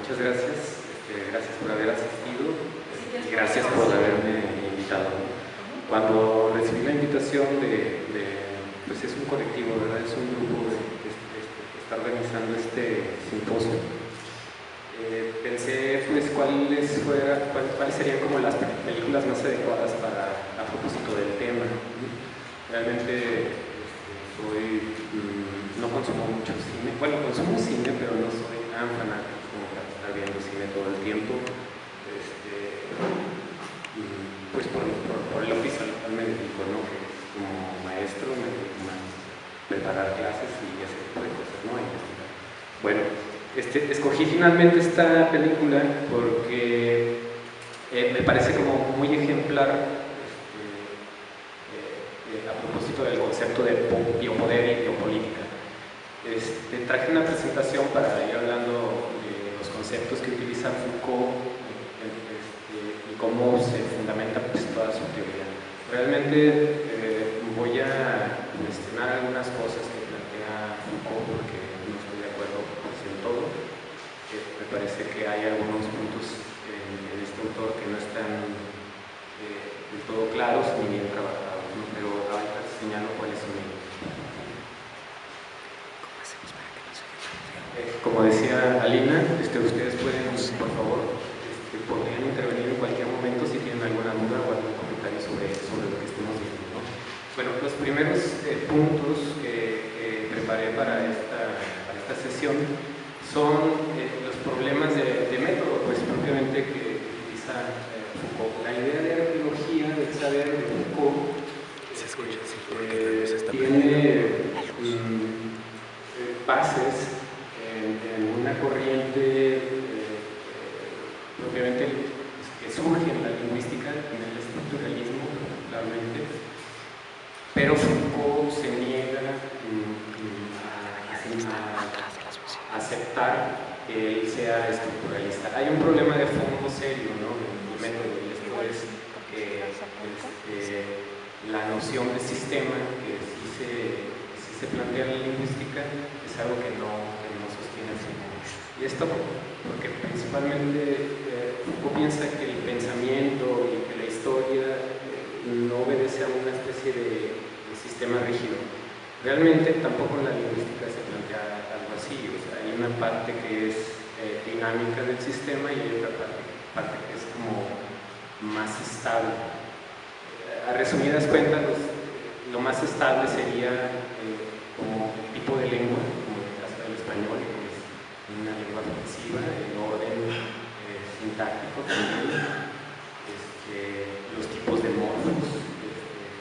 muchas gracias. Gracias por haber asistido y gracias por haberme invitado. Cuando recibí la invitación pues es un colectivo, ¿verdad? Es un grupo que está organizando este simposio. Pensé pues cuáles serían como las películas más adecuadas a propósito del tema. Realmente no consumo mucho cine, bueno, consumo cine, pero no soy tan fanático como para estar viendo cine todo el tiempo. Pues por el oficio al cual me dedico, ¿no? Que es como maestro, me dedico más a preparar clases y ese tipo de cosas, ¿no? Bueno, escogí finalmente esta película porque me parece como muy ejemplar a propósito del concepto de biopoder y biopolítica. Traje una presentación para ir hablando de los conceptos que utiliza Foucault y cómo se fundamenta pues, toda su teoría. Realmente voy a cuestionar algunas cosas que plantea Foucault porque no estoy de acuerdo pues, en todo. Me parece que hay algunos puntos en este autor que no están del todo claros ni bien trabajados, ¿no? Pero ahorita señalo cuáles son ellos. Como decía Alina, ustedes pueden, por favor, podrían intervenir en cualquier momento si tienen alguna duda o algún comentario sobre lo que estamos viendo, ¿no? Bueno, los primeros puntos que preparé para esta sesión son los problemas de método, pues propiamente que utiliza Foucault. La idea de arqueología del saber de Foucault tiene bases en una corriente propiamente que surge en la lingüística, en el estructuralismo particularmente, pero Foucault se niega a aceptar que él sea estructuralista. Hay un problema de fondo serio, ¿no? En el método, y esto es la noción de sistema que sí se plantea en la lingüística es algo que no sostiene así. Y esto porque principalmente Foucault piensa que el pensamiento y que la historia no obedece a una especie de sistema rígido. Realmente tampoco en la lingüística se plantea algo así. O sea, hay una parte que es dinámica del sistema y hay otra parte que es como más estable. A resumidas cuentas, lo más estable sería como tipo de lengua, como en el caso del español, que es una lengua flexiva, el orden sintáctico también, los tipos de morfos,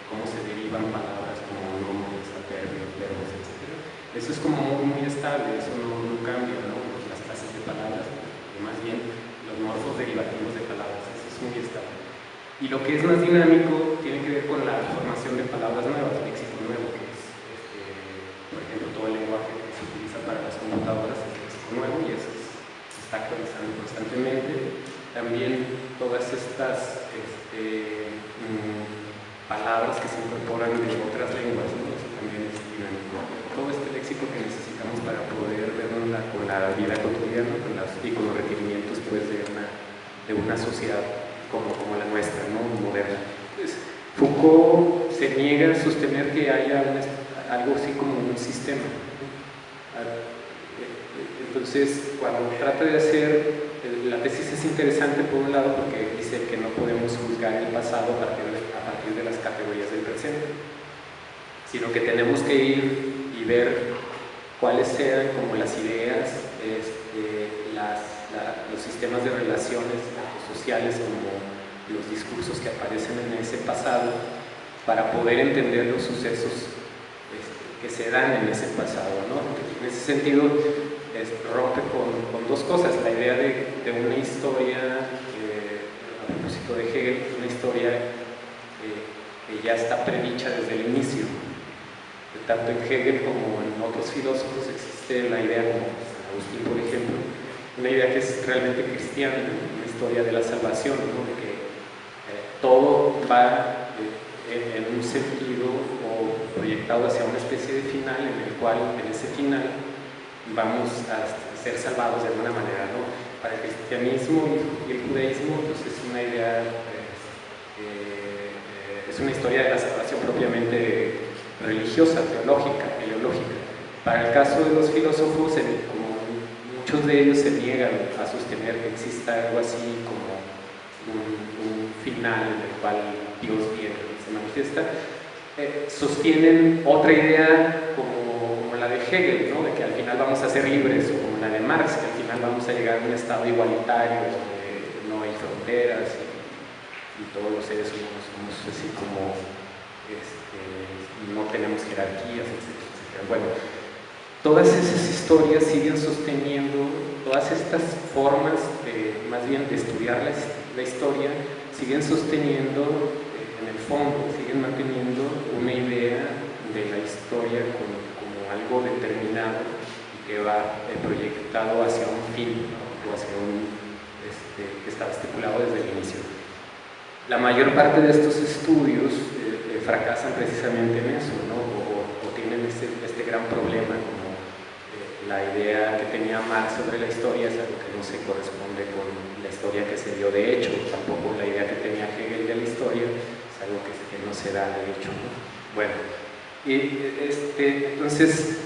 cómo se derivan palabras como nombres, adverbios, verbos, etc. Eso es como muy estable, eso no cambia, ¿no? Las clases de palabras, más bien los morfos derivativos de palabras, eso es muy estable. Y lo que es más dinámico tiene que ver con la formación de palabras nuevas, léxico nuevo, que es, por ejemplo, todo el lenguaje que se utiliza para las computadoras es léxico nuevo y eso se está actualizando constantemente. También todas estas palabras que se incorporan de otras lenguas, ¿no? Eso también es dinámico. Todo este léxico que necesitamos para poder vernos con la vida cotidiana y con los requerimientos pues, de una sociedad como la nuestra, ¿no? Moderna. Entonces, Foucault se niega a sostener que haya algo así como un sistema. Entonces, cuando trata de hacer, la tesis es interesante por un lado porque dice que no podemos juzgar el pasado a partir de las categorías del presente, sino que tenemos que ir y ver cuáles sean como las ideas, los sistemas de relaciones sociales como los discursos que aparecen en ese pasado para poder entender los sucesos que se dan en ese pasado, ¿no? En ese sentido rompe con dos cosas, la idea de una historia, a propósito de Hegel, una historia que ya está predicha desde el inicio. Tanto en Hegel como en otros filósofos existe la idea, como San Agustín por ejemplo, una idea que es realmente cristiana, una historia de la salvación, ¿no? De que todo va en un sentido o proyectado hacia una especie de final en el cual en ese final vamos a ser salvados de alguna manera, ¿no? Para cristianismo y el judaísmo pues es una idea, es una historia de la salvación propiamente religiosa, teológica, teleológica. Para el caso de los filósofos, como muchos de ellos se niegan a sostener que exista algo así como un final en el cual Dios viene y se manifiesta, sostienen otra idea como la de Hegel, ¿no? De que al final vamos a ser libres, o como la de Marx, que al final vamos a llegar a un estado igualitario donde no hay fronteras y todos los seres humanos somos así como no tenemos jerarquías, etc. Bueno, todas esas historias siguen sosteniendo, todas estas formas más bien de estudiar la historia siguen sosteniendo en el fondo, siguen manteniendo una idea de la historia como algo determinado y que va proyectado hacia un fin, ¿no? O hacia que está estipulado desde el inicio. La mayor parte de estos estudios fracasan precisamente en eso, ¿no? o tienen este gran problema, como la idea que tenía Marx sobre la historia es algo que no se corresponde con la historia que se dio de hecho, tampoco la idea que tenía Hegel de la historia es algo que no se da de hecho, ¿no? Bueno, entonces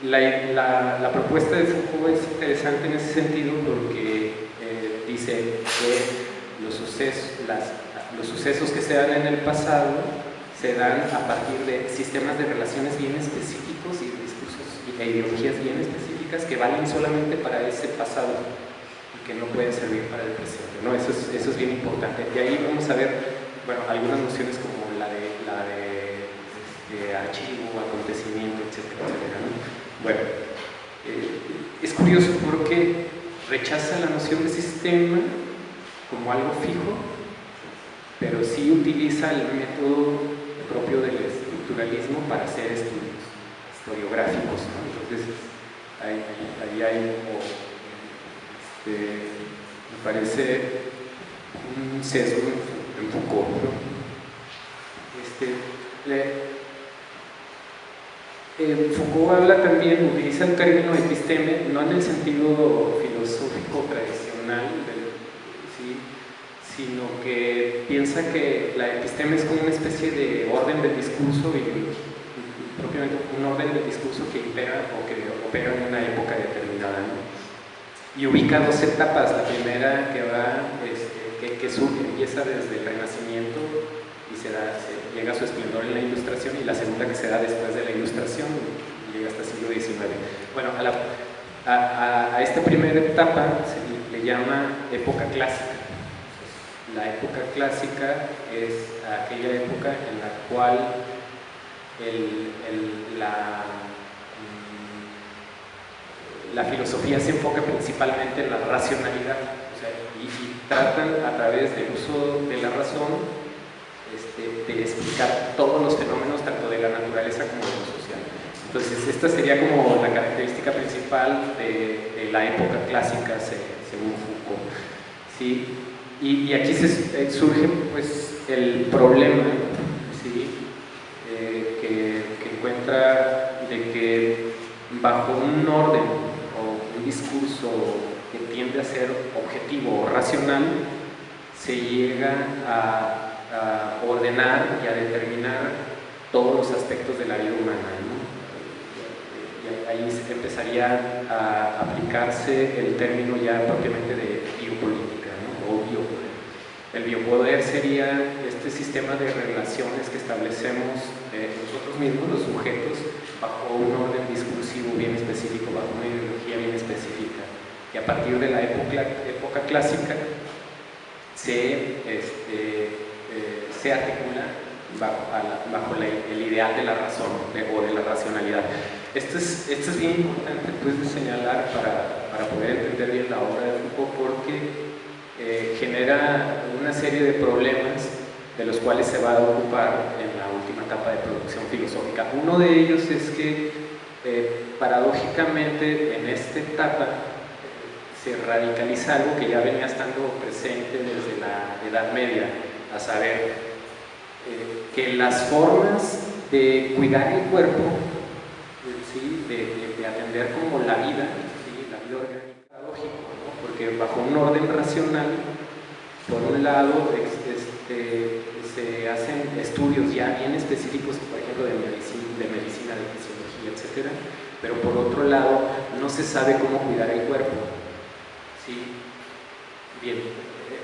la propuesta de Foucault es interesante en ese sentido porque dice que los sucesos que se dan en el pasado se dan a partir de sistemas de relaciones bien específicos y discursos e ideologías bien específicas que valen solamente para ese pasado y que no pueden servir para el presente, ¿no? Eso es bien importante. De ahí vamos a ver, bueno, algunas nociones como la de archivo, acontecimiento, etcétera, etcétera, ¿no? Bueno, es curioso porque rechaza la noción de sistema como algo fijo, pero sí utiliza el método propio del estructuralismo para hacer estudios historiográficos, ¿no? Entonces, ahí hay me parece un sesgo en Foucault, ¿no? Foucault habla también, utiliza el término episteme, no en el sentido filosófico tradicional, ¿sí? Sino que piensa que la episteme es como una especie de orden del discurso y propiamente un orden del discurso que impera o que opera en una época determinada, ¿no? Y ubica dos etapas, la primera que va, que surge, empieza desde el Renacimiento y llega a su esplendor en la Ilustración, y la segunda que se da después de la Ilustración y llega hasta el siglo XIX. Bueno, a esta primera etapa se le llama época clásica. La época clásica es aquella época en la cual la filosofía se enfoca principalmente en la racionalidad, o sea, y tratan a través del uso de la razón de explicar todos los fenómenos tanto de la naturaleza como de lo social. Entonces esta sería como la característica principal de la época clásica según Foucault, ¿sí? Y aquí surge pues el problema, ¿sí? que encuentra de que bajo un orden o un discurso que tiende a ser objetivo o racional se llega a ordenar y a determinar todos los aspectos de la vida humana, ¿no? Y ahí empezaría a aplicarse el término ya propiamente de biopolítica, ¿no? O biopoder. El biopoder sería este sistema de relaciones que establecemos nosotros mismos, los sujetos, bajo un orden discursivo bien específico, bajo una ideología bien específica. Y a partir de la época clásica se articula bajo el ideal de la razón o de la racionalidad. Esto es bien importante pues, de señalar para poder entender bien la obra de Foucault, porque genera una serie de problemas de los cuales se va a ocupar en la última etapa de producción filosófica. Uno de ellos es que paradójicamente en esta etapa se radicaliza algo que ya venía estando presente desde la Edad Media, a saber que las formas de cuidar el cuerpo, ¿sí? de atender como la vida, ¿sí? La vida orgánica, porque bajo un orden racional, por un lado, se hacen estudios ya bien específicos, por ejemplo, de medicina, de fisiología, etc. Pero por otro lado, no se sabe cómo cuidar el cuerpo. ¿Sí? Bien,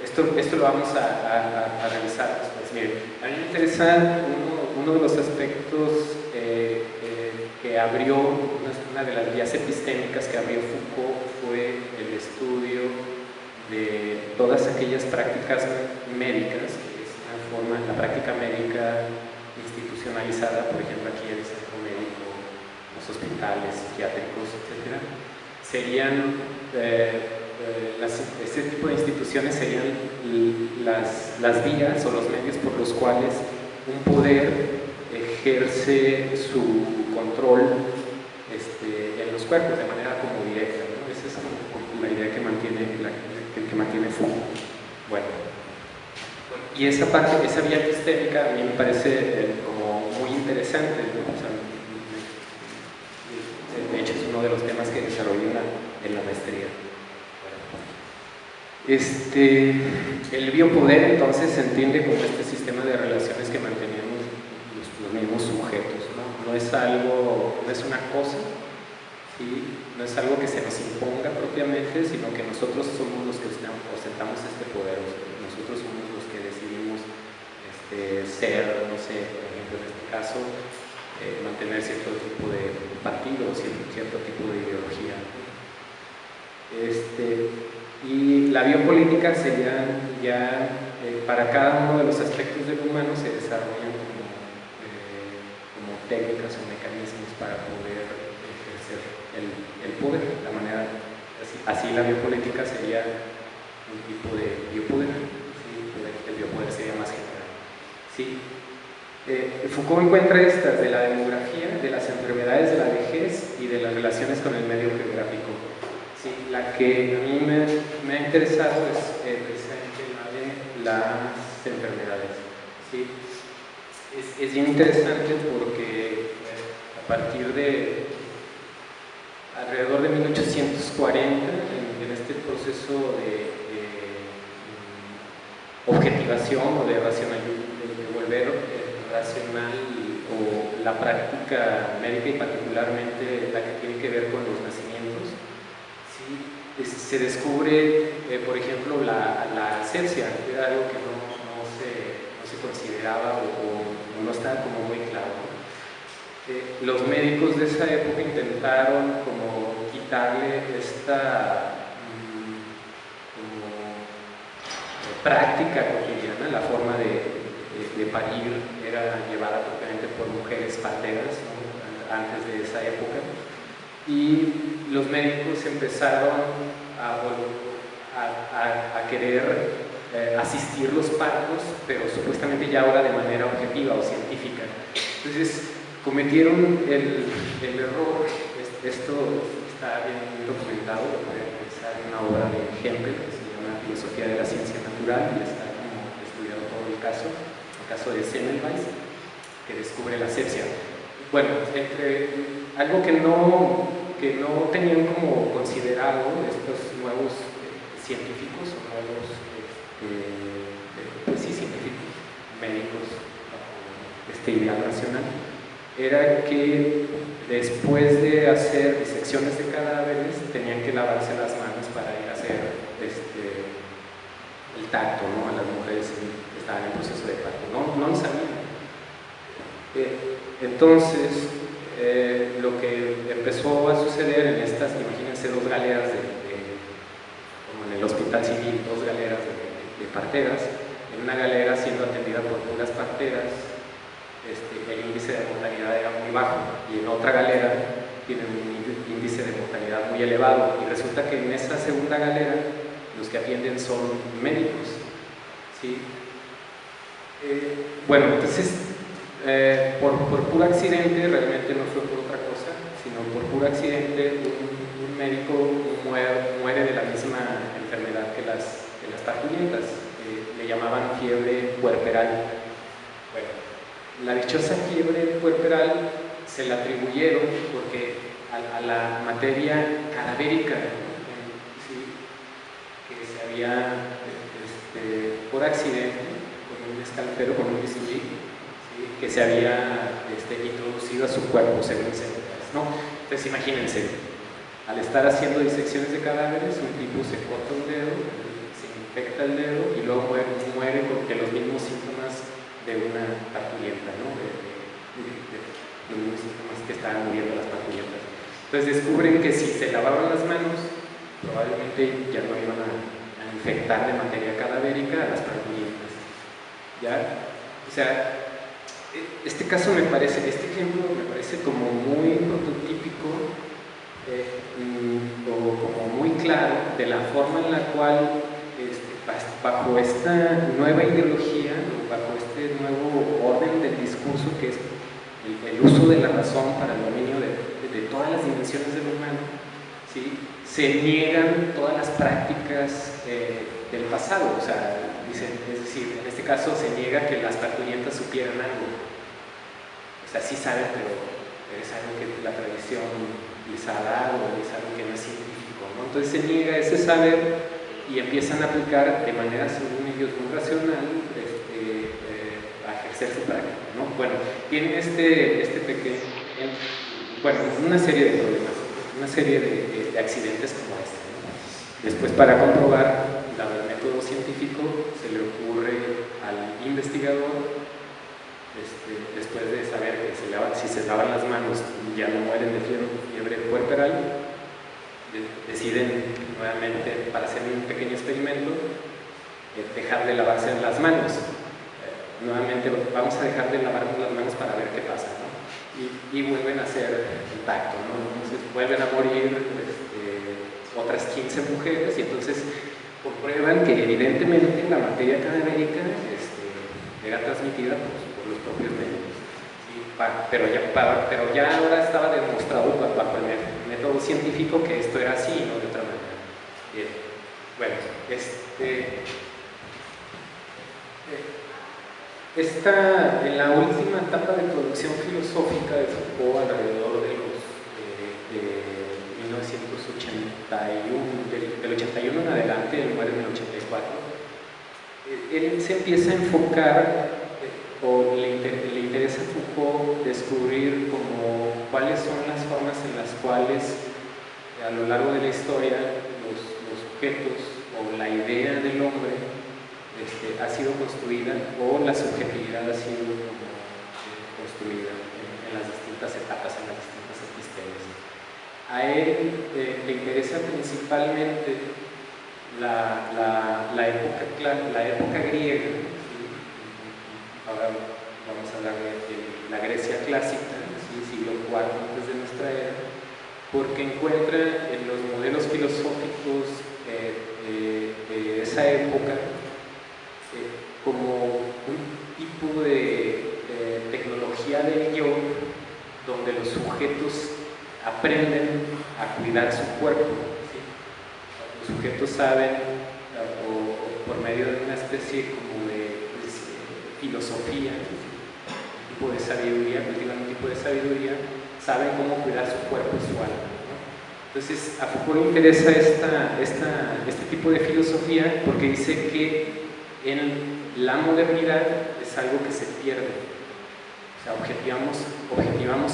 esto lo vamos a revisar después. Miren, a mí me interesa uno de los aspectos que abrió, una de las vías epistémicas que abrió Foucault fue el estudio de todas aquellas prácticas médicas, que es una forma, la práctica médica institucionalizada, por ejemplo aquí el centro médico, los hospitales psiquiátricos, etc. Serían, este tipo de instituciones serían las vías o los medios por los cuales un poder ejerce su control en los cuerpos de manera como directa, ¿no? Esa es como la idea que mantiene Foucault. Bueno, y esa vía epistémica a mí me parece como muy interesante, ¿no? O sea, de hecho es uno de los temas que desarrollé en la maestría. El biopoder entonces se entiende como este sistema de relaciones que mantenemos los mismos sujetos, ¿no? No es una cosa, ¿sí? No es algo que se nos imponga propiamente, sino que nosotros somos los que ostentamos este poder, nosotros somos los que decidimos ser, no sé, por ejemplo en este caso, mantener cierto tipo de partido, cierto tipo de ideología. Y la biopolítica sería ya, para cada uno de los aspectos del humano se desarrollan como técnicas o mecanismos para poder ejercer el poder. La manera, así la biopolítica sería un tipo de biopoder, ¿sí? El biopoder sería más general. ¿Sí? Foucault encuentra estas de la demografía, de las enfermedades de la vejez y de las relaciones con el medio geográfico. Sí, la que a mí me ha interesado es precisamente la de las enfermedades. ¿Sí? Es bien interesante porque a partir de alrededor de 1840, en este proceso de objetivación o de volver racional o la práctica médica y particularmente la que tiene que ver con los nacimientos, se descubre, por ejemplo, la asepsia, que era algo que no se consideraba o no estaba como muy claro. Los médicos de esa época intentaron como quitarle esta práctica cotidiana, la forma de parir era llevada propiamente por mujeres parteras, ¿no? Antes de esa época. Y los médicos empezaron a querer asistir los partos, pero supuestamente ya ahora de manera objetiva o científica. Entonces cometieron el error, esto está bien documentado, lo pueden pensar en una obra de Hempel que se llama Filosofía de la Ciencia Natural, y está como estudiado todo el caso de Semmelweis, que descubre la asepsia. Bueno, algo que no tenían como considerado estos nuevos científicos o nuevos científicos médicos bajo este ideal racional, era que después de hacer disecciones de cadáveres tenían que lavarse las manos para ir a hacer el tacto, ¿no? A las mujeres que estaban en proceso de parto, no lo sabían. Entonces, lo que empezó a suceder en estas, imagínense, dos galeras como en el hospital civil, dos galeras de parteras, en una galera siendo atendida por puras parteras, el índice de mortalidad era muy bajo, y en otra galera tiene un índice de mortalidad muy elevado, y resulta que en esa segunda galera los que atienden son médicos, ¿sí? Bueno, entonces por puro accidente, realmente no fue por otra cosa, sino por puro accidente un médico muere de la misma enfermedad que las parturientas, le llamaban fiebre puerperal. Bueno, la dichosa fiebre puerperal se la atribuyeron porque a la materia cadavérica, ¿sí? había por accidente, con un escalpelo, con un bisturí, ¿sí? Que se había introducido a su cuerpo, según se ¿no? Entonces imagínense, al estar haciendo disecciones de cadáveres, un tipo se corta un dedo, se infecta el dedo y luego muere porque los mismos síntomas de una parturienta, ¿no? Los mismos síntomas que estaban muriendo las parturientas. Entonces descubren que si se lavaban las manos, probablemente ya no iban a infectar de materia cadavérica a las parturientas. ¿Ya? O sea, este caso me parece, este ejemplo me parece como muy prototípico o como muy claro de la forma en la cual bajo esta nueva ideología, bajo este nuevo orden del discurso que es el uso de la razón para el dominio de todas las dimensiones del humano, ¿sí? Se niegan todas las prácticas del pasado, o sea, dicen, es decir, en este caso se niega que las parturientas supieran algo, o sea, sí saben, pero es algo que la tradición les ha dado, es algo que no es científico, ¿no? Entonces se niega ese saber y empiezan a aplicar de manera, según ellos, muy racional, a ejercer su práctica, ¿no? Bueno, tienen este pequeño, bueno, una serie de problemas, una serie de accidentes como este, ¿no? Después, para comprobar el método científico, se le ocurre al investigador, después de saber que si se lavan las manos ya no mueren de fiebre puerperal, deciden nuevamente, para hacer un pequeño experimento, dejar de lavarse las manos. Nuevamente vamos a dejar de lavarnos las manos para ver qué pasa, ¿no? Y vuelven a hacer el tacto, ¿no? Entonces vuelven a morir otras 15 mujeres y entonces comprueban que evidentemente la materia cadavérica era transmitida por los propios médicos, ¿sí? pero ya ahora estaba demostrado bajo el método científico que esto era así y no de otra manera. Bien. Bueno, en la última etapa de producción filosófica de Foucault, alrededor de 1981, del 81 en adelante, él muere en el 84, él se empieza a enfocar, o le interesa a Foucault descubrir como cuáles son las formas en las cuales a lo largo de la historia los sujetos o la idea del hombre ha sido construida, o la subjetividad ha sido construida en las distintas etapas, en las distintas epistemes. A él le interesa principalmente la época griega, ¿sí? Ahora vamos a hablar de la Grecia clásica, ¿sí? Siglo IV antes de nuestra era, porque encuentra en los modelos filosóficos de esa época como un tipo de tecnología del yo, donde los sujetos aprenden a cuidar su cuerpo, ¿sí? Los sujetos saben, o por medio de una especie como de filosofía, un tipo de sabiduría, cultivan un tipo de sabiduría, saben cómo cuidar su cuerpo y su alma, ¿no? Entonces a Foucault le interesa este tipo de filosofía porque dice que en la modernidad es algo que se pierde. O sea, objetivamos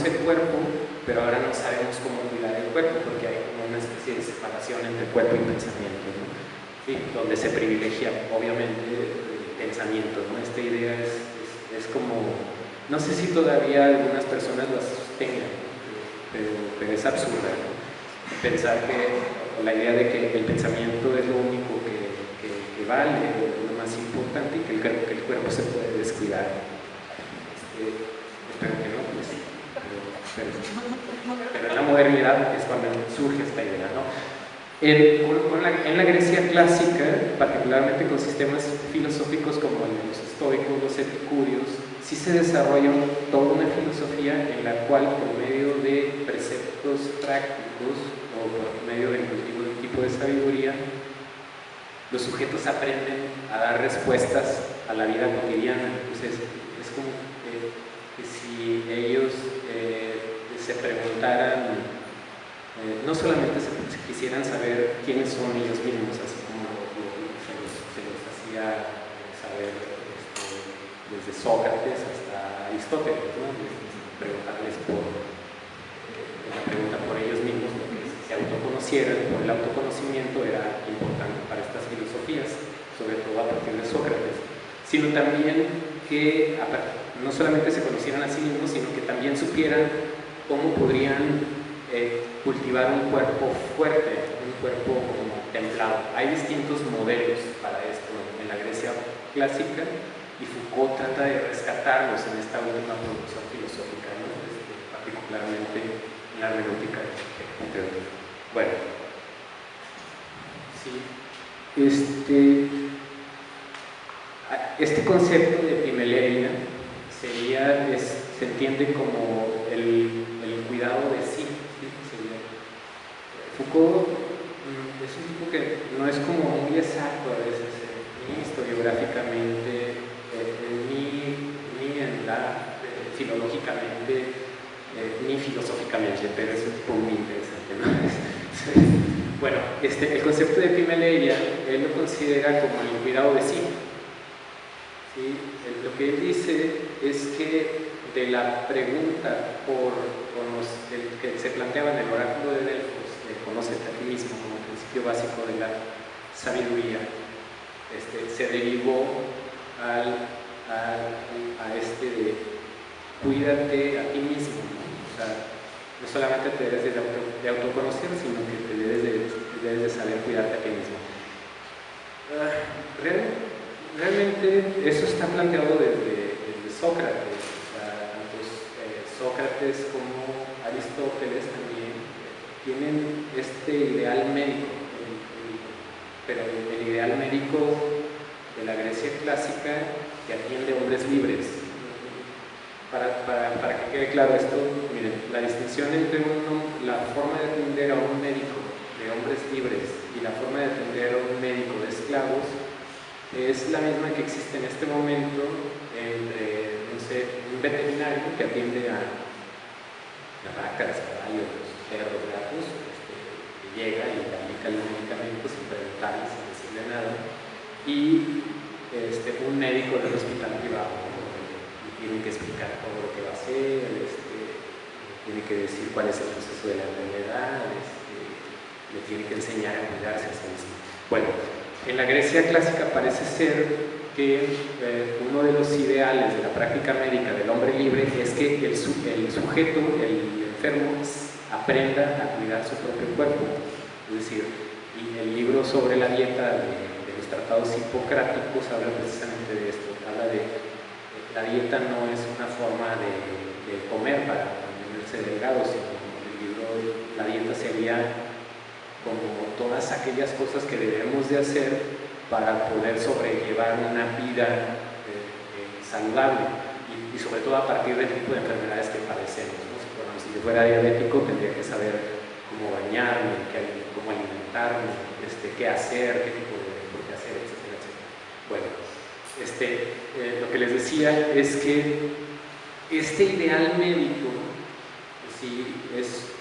el cuerpo, pero ahora no sabemos cómo cuidar el cuerpo porque hay como una especie de separación entre cuerpo y pensamiento, ¿no? Sí, donde se privilegia obviamente el pensamiento, ¿no? Esta idea es como, no sé si todavía algunas personas las sostengan, pero es absurda, ¿no? Pensar que la idea de que el pensamiento es lo único que vale, lo más importante, y que el cuerpo se puede descuidar. Espero que no, pues, pero en la modernidad es cuando surge esta idea, ¿no? En la Grecia clásica, particularmente con sistemas filosóficos como el de los estoicos, los epicúreos, sí se desarrolla toda una filosofía en la cual, por medio de preceptos prácticos o por medio del cultivo de un tipo de sabiduría, los sujetos aprenden a dar respuestas a la vida cotidiana. Entonces es como que si ellos se preguntaran, no solamente se quisieran saber quiénes son ellos mismos, así como lo desde Sócrates hasta Aristóteles, ¿no? Preguntarles por la pregunta por ellos mismos, porque se autoconocieran, por el autoconocimiento era importante para estas filosofías, sobre todo a partir de Sócrates, sino también que no solamente se conocieran a sí mismos, sino que también supieran cómo podrían cultivar un cuerpo fuerte, un cuerpo como templado. Hay distintos modelos para esto en la Grecia clásica, y Foucault trata de rescatarlos en esta última producción filosófica, ¿no? Particularmente en la hermenéutica entre otros. Bueno, sí, este concepto de epimeleia se entiende como el cuidado de sí, ¿sí? Foucault es un tipo que no es como muy exacto a veces, ni historiográficamente, filológicamente, ni filosóficamente, pero es un poco muy interesante, ¿no? Bueno, el concepto de epimeleia, él lo considera como el cuidado de sí. ¿Sí? Lo que él dice es que de la pregunta que se planteaba en el oráculo de Delfos, de conócete a ti mismo como principio básico de la sabiduría, se derivó a de cuídate a ti mismo, ¿no? O sea, no solamente te debes de autoconocer, sino que te debes de saber cuidarte a ti mismo. Realmente eso está planteado desde Sócrates. O sea, tanto Sócrates como Aristóteles también tienen este ideal médico, pero el ideal médico de la Grecia clásica que atiende a hombres libres. Para que quede claro esto, miren, la distinción entre la forma de atender a un médico de hombres libres y la forma de atender a un médico de esclavos es la misma que existe en este momento entre, no sé, un veterinario que atiende a las vacas, caballos, perros, gatos, que llega y le aplica los medicamentos sin preguntarle, sin decirle nada, y un médico del hospital privado, ¿no? Tiene que explicar todo lo que va a hacer, tiene que decir cuál es el proceso de la enfermedad, le tiene que enseñar a cuidarse a sí mismo. Bueno, en la Grecia clásica parece ser que uno de los ideales de la práctica médica del hombre libre es que el sujeto, el enfermo, aprenda a cuidar su propio cuerpo. Es decir, y el libro sobre la dieta de los tratados hipocráticos habla precisamente de esto, habla de la dieta no es una forma de comer para mantenerse delgado, sino el libro, la dieta sería como todas aquellas cosas que debemos de hacer para poder sobrellevar una vida saludable y sobre todo a partir del tipo de enfermedades que padecemos, ¿no? Si yo fuera diabético tendría que saber cómo bañarme, cómo alimentarme, qué hacer, qué tipo de deporte hacer, etcétera, etcétera. Bueno, lo que les decía es que este ideal médico, ¿sí? Es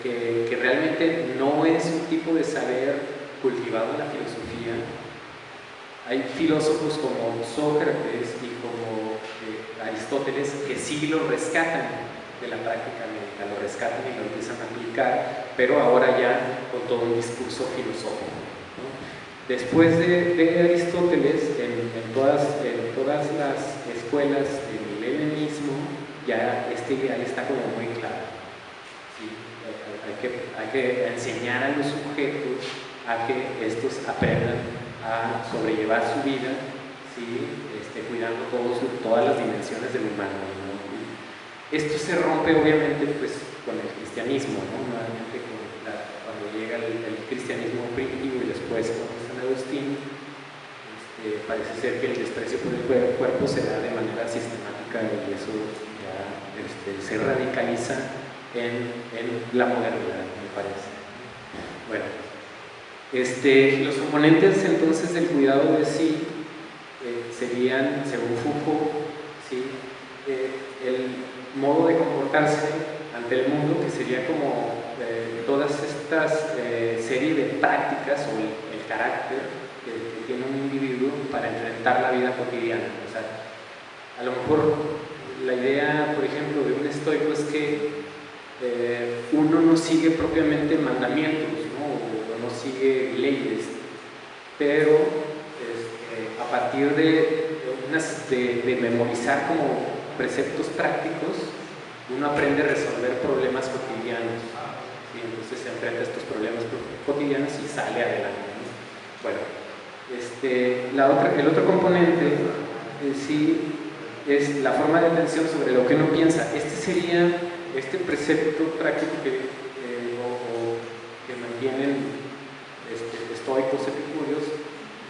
que realmente no es un tipo de saber cultivado en la filosofía. Hay filósofos como Sócrates y como Aristóteles que sí lo rescatan de la práctica médica, lo rescatan y lo empiezan a aplicar, pero ahora ya con todo un discurso filosófico, ¿no? Después de Aristóteles, en todas las escuelas del helenismo, ya este ideal está como muy claro. ¿Sí? Hay que enseñar a los sujetos a que estos aprendan a sobrellevar su vida, ¿sí? Cuidando todas las dimensiones del humano, ¿no? Esto se rompe obviamente pues, con el cristianismo, ¿no? Nuevamente cuando llega el cristianismo primitivo y después con San Agustín, parece ser que el desprecio por el cuerpo se da de manera sistemática y eso ya se radicaliza en la modernidad, me parece. Bueno, los componentes entonces del cuidado de sí serían, según Foucault, ¿sí? El modo de comportarse ante el mundo, que sería como todas estas serie de prácticas o el carácter que tiene un individuo para enfrentar la vida cotidiana. O sea, a lo mejor la idea, por ejemplo, de un estoico es que uno no sigue propiamente mandamientos, ¿no? O no sigue leyes, pero a partir de memorizar como preceptos prácticos, uno aprende a resolver problemas cotidianos, ¿sí? Entonces se enfrenta a estos problemas cotidianos y sale adelante, ¿no? Bueno, el otro componente sí es la forma de atención sobre lo que uno piensa. Este sería precepto práctico que mantienen estoicos, epicúreos,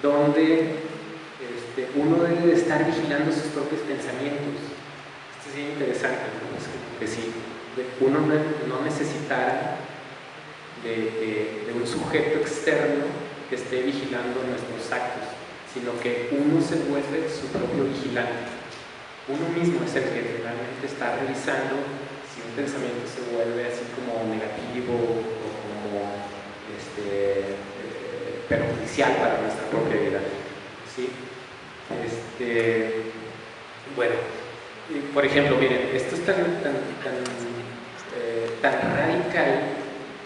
donde uno debe de estar vigilando sus propios pensamientos. Esto es bien interesante, ¿no? Es que si uno no necesitara de un sujeto externo que esté vigilando nuestros actos, sino que uno se vuelve su propio vigilante. Uno mismo es el que realmente está revisando si un pensamiento se vuelve así como negativo o como perjudicial para nuestra propia vida, ¿sí? Bueno, por ejemplo, miren, esto es tan radical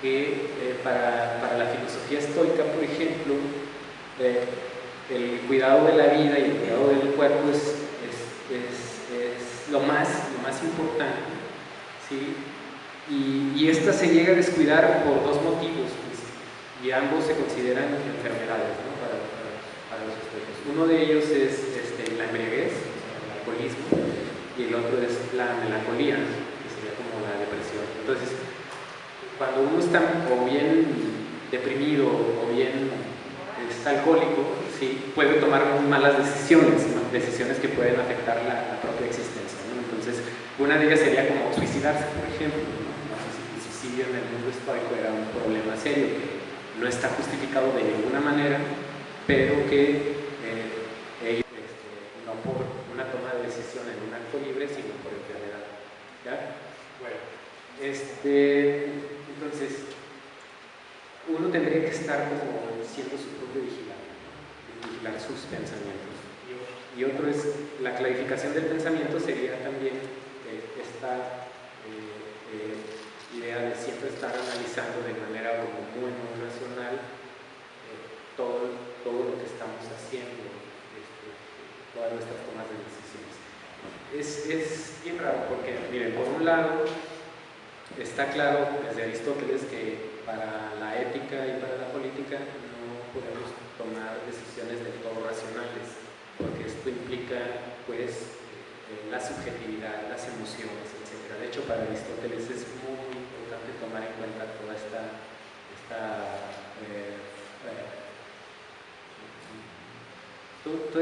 que para la filosofía estoica, por ejemplo, el cuidado de la vida y el cuidado del cuerpo es lo más importante, ¿sí? Y esta se llega a descuidar por dos motivos, pues, y ambos se consideran enfermedades, ¿no? para los estoicos. Uno de ellos es la embriaguez, el alcoholismo, y el otro es la melancolía, que sería como la depresión. Entonces, cuando uno está o bien deprimido o bien es alcohólico, ¿sí? Puede tomar malas decisiones, ¿no? Decisiones que pueden afectar la propia existencia, ¿no? Entonces, una de ellas sería como suicidarse, por ejemplo, ¿no? No sé si el suicidio en el mundo estoico era un problema serio que no está justificado de ninguna manera, pero que no por una toma de decisión en un acto libre, sino por enfermedad, ¿ya? Bueno, entonces, uno tendría que estar como siendo su propio vigilante, ¿no? Vigilar sus pensamientos. Y otro es, la clarificación del pensamiento sería también esta idea de siempre estar analizando de manera como muy racional todo lo que estamos haciendo, todas nuestras tomas de decisiones. Es bien raro porque, miren, por un lado está claro desde Aristóteles que para la ética y para la política no podemos tomar decisiones del todo racionales, porque esto implica pues la subjetividad, las emociones, etc. De hecho, para Aristóteles es muy importante tomar en cuenta toda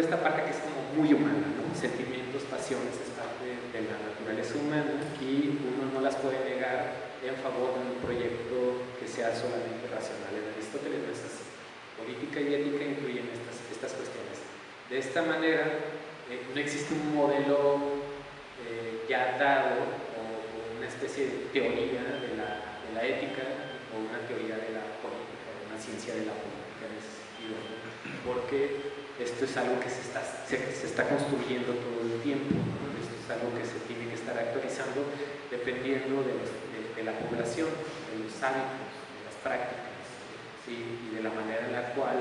esta parte que es como muy humana, ¿no? Sentimientos, pasiones, es parte de la naturaleza humana y uno no las puede negar en favor de un proyecto que sea solamente racional. En Aristóteles no es así. Política y ética incluyen estas cuestiones. De esta manera, no existe un modelo ya dado o una especie de teoría de la ética o una teoría de la política, una ciencia de la política en ese sentido, porque esto es algo que se está construyendo todo el tiempo, ¿no? Esto es algo que se tiene que estar actualizando dependiendo de la población, de los hábitos, de las prácticas, ¿sí? Y de la manera en la cual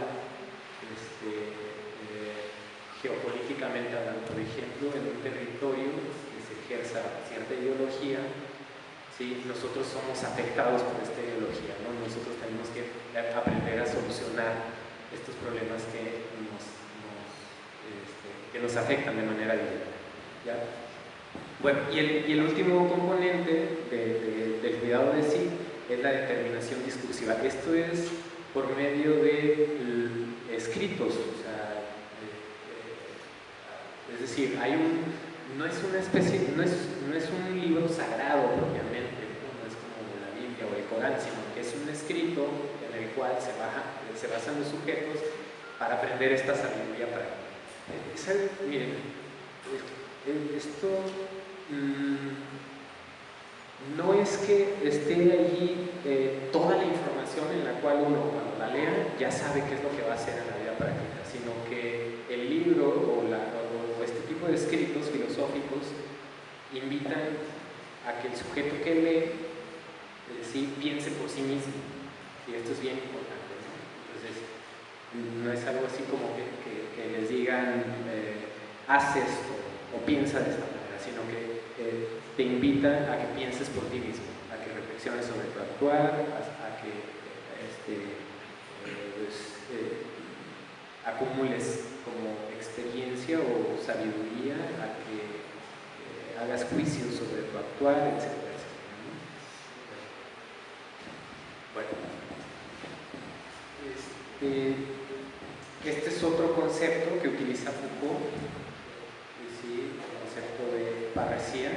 geopolíticamente hablando, por ejemplo, en un territorio que se ejerza cierta ideología, ¿sí? Nosotros somos afectados por esta ideología, ¿no? Nosotros tenemos que aprender a solucionar estos problemas que nos afectan de manera directa, ¿ya? Bueno, y el último componente del cuidado de sí es la determinación discursiva. Esto es por medio de escritos, o sea, es decir, no es una especie, no es un libro sagrado propiamente, no es como la Biblia o el Corán, sino que es un escrito en el cual se basan los sujetos para aprender esta sabiduría práctica. Miren, esto no es que esté allí toda la información en la cual uno cuando la lea ya sabe qué es lo que va a hacer en la vida práctica, sino que el libro o este tipo tipo de escritos filosóficos invitan a que el sujeto que lee sí piense por sí mismo, y esto es bien importante, ¿no? Entonces, no es algo así como que les digan haz esto o piensa de esta manera, sino que te invita a que pienses por ti mismo, a que reflexiones sobre tu actuar, a que acumules como experiencia o sabiduría, a que hagas juicios sobre tu actuar, etc. Bueno, este es otro concepto que utiliza Foucault, ¿sí? El concepto de parresía,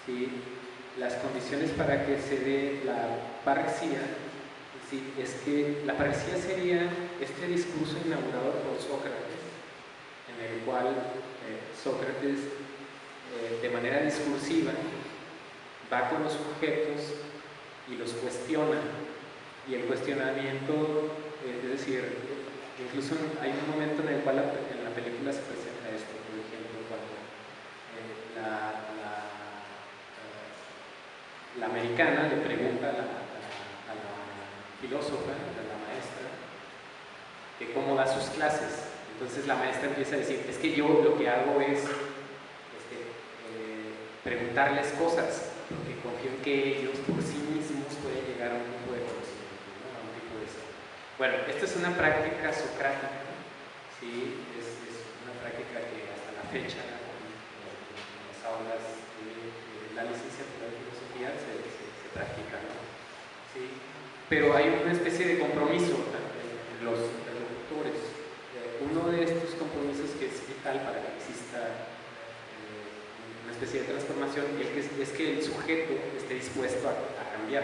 ¿sí? Las condiciones para que se dé la parresía, ¿sí? Es que la parresía sería este discurso inaugurado por Sócrates, en el cual Sócrates de manera discursiva va con los sujetos y los cuestiona, y el cuestionamiento, es decir, incluso hay un momento en el cual en la película se presenta esto, por ejemplo, cuando la americana le pregunta a la filósofa, a la maestra, que cómo da sus clases. Entonces la maestra empieza a decir, es que yo lo que hago es preguntarles cosas, porque confío en que ellos por sí mismos pueden llegar a un tipo de conocimiento, ¿no? A un tipo de ser. Bueno, esta es una práctica socrática, ¿sí? Es una práctica que hasta la fecha en las aulas de la licenciatura de filosofía se practica, ¿no? ¿Sí? Pero hay una especie de compromiso en los interlocutores. Uno de estos compromisos que es vital para que exista una especie de transformación es que el sujeto esté dispuesto a cambiar.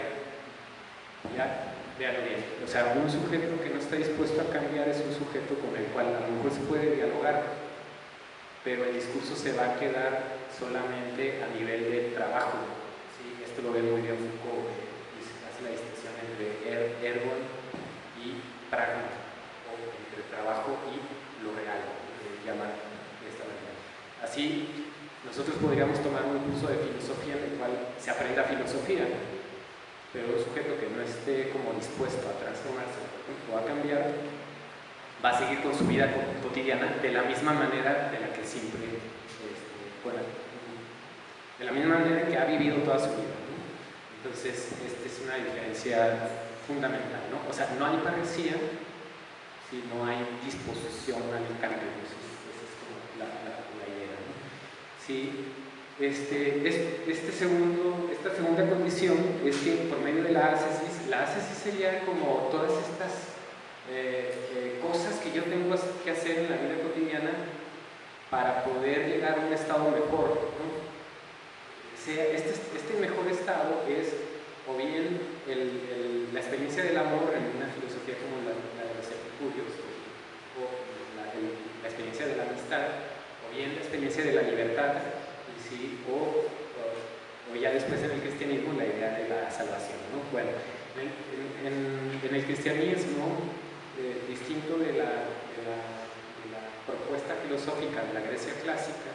¿Ya? Véanlo bien. O sea, un sujeto que no está dispuesto a cambiar es un sujeto con el cual a lo mejor se puede dialogar, pero el discurso se va a quedar solamente a nivel de trabajo. ¿Sí? Esto lo ve muy bien Foucault, hace la distinción entre ergon y pragma, o entre trabajo y lo real, llamar de esta manera. Así, nosotros podríamos tomar un curso de filosofía en el cual se aprenda filosofía, pero un sujeto que no esté como dispuesto a transformarse o a cambiar, va a seguir con su vida cotidiana de la misma manera de la que siempre, de la misma manera que ha vivido toda su vida, ¿no? Entonces, esta es una diferencia fundamental, ¿no? O sea, no hay parresía si no hay disposición al cambio. Esa es como la idea, ¿no? Sí. Esta segunda condición es que por medio de la ascesis sería como todas estas cosas que yo tengo que hacer en la vida cotidiana para poder llegar a un estado mejor, ¿no? Este mejor estado es o bien la experiencia del amor en una filosofía como la de los epicúreos, o la experiencia de la amistad, o bien la experiencia de la libertad, ¿sí? o ya después en el cristianismo la idea de la salvación, ¿no? Bueno, en el cristianismo, distinto de la propuesta filosófica de la Grecia clásica,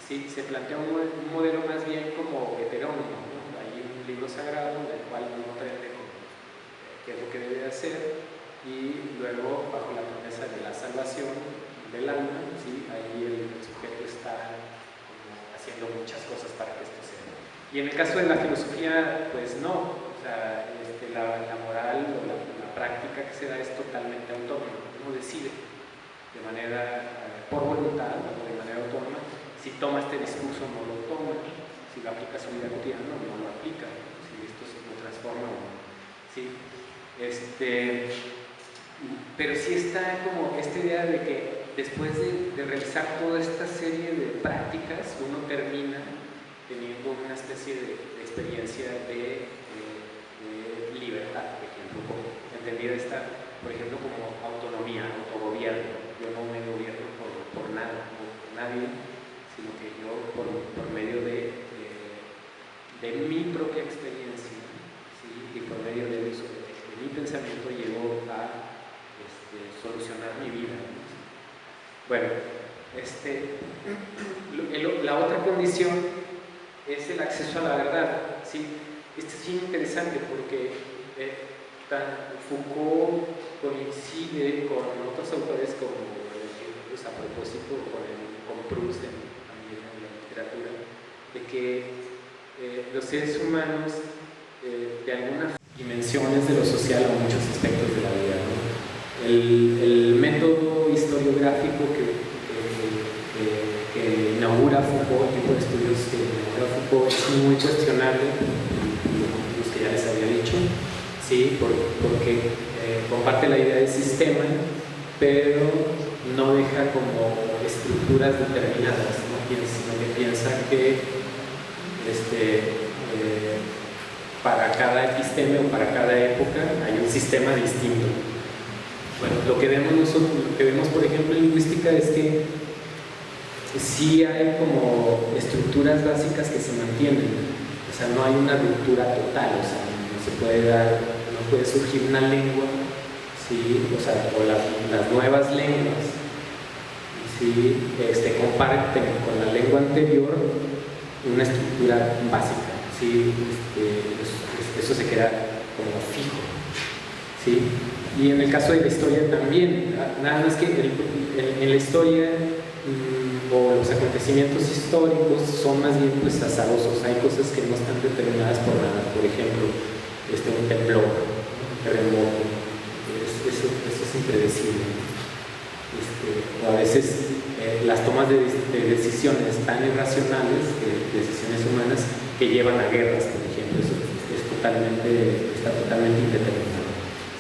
¿sí? Se plantea un modelo más bien como heterónomo, ¿no? Hay un libro sagrado en el cual uno aprende qué es lo que debe hacer, y luego bajo la promesa de la salvación del alma, ¿sí? Ahí el sujeto está haciendo muchas cosas para que esto sea. Y en el caso de la filosofía, pues no, o sea, la moral o la práctica que se da es totalmente autónoma, uno decide de manera por voluntad o de manera autónoma si toma este discurso o no lo toma, si lo aplica a su vida cotidiana o no lo aplica, si esto lo transforma o no, ¿sí? Pero sí está como esta idea de que después de realizar toda esta serie de prácticas, uno termina teniendo una especie de experiencia de libertad, por ejemplo, entendida esta, por ejemplo, como autonomía, autogobierno. Yo no me gobierno por nada, por nadie, sino que yo por medio de mi propia experiencia, ¿sí? Y por medio de mi pensamiento llego a solucionar mi vida. Bueno, La otra condición es el acceso a la verdad, ¿sí? Esto es bien interesante porque Foucault coincide con otros autores como a propósito con Proust también en la literatura, de que los seres humanos de algunas dimensiones de lo social o muchos aspectos de la vida, ¿no? El método historiográfico que inaugura Foucault, el tipo de estudios que inaugura Foucault, es muy cuestionable, los que ya les había dicho, ¿sí? Porque comparte la idea de sistema, pero no deja como estructuras determinadas, ¿no? Sino que piensa que para cada episteme o para cada época hay un sistema distinto. Bueno, lo que vemos por ejemplo en lingüística es que sí hay como estructuras básicas que se mantienen, o sea, no hay una ruptura total, o sea, no puede surgir una lengua, ¿sí? O sea, o las nuevas lenguas, ¿sí? Comparten con la lengua anterior una estructura básica, ¿sí? Eso se queda como fijo, ¿sí? Y en el caso de la historia también, nada más que en la historia o los acontecimientos históricos son más bien pues azarosos, hay cosas que no están determinadas por nada, por ejemplo, un temblor, un terremoto, eso es impredecible, o a veces las tomas de decisiones tan irracionales, decisiones humanas, que llevan a guerras, por ejemplo, eso está totalmente indeterminado,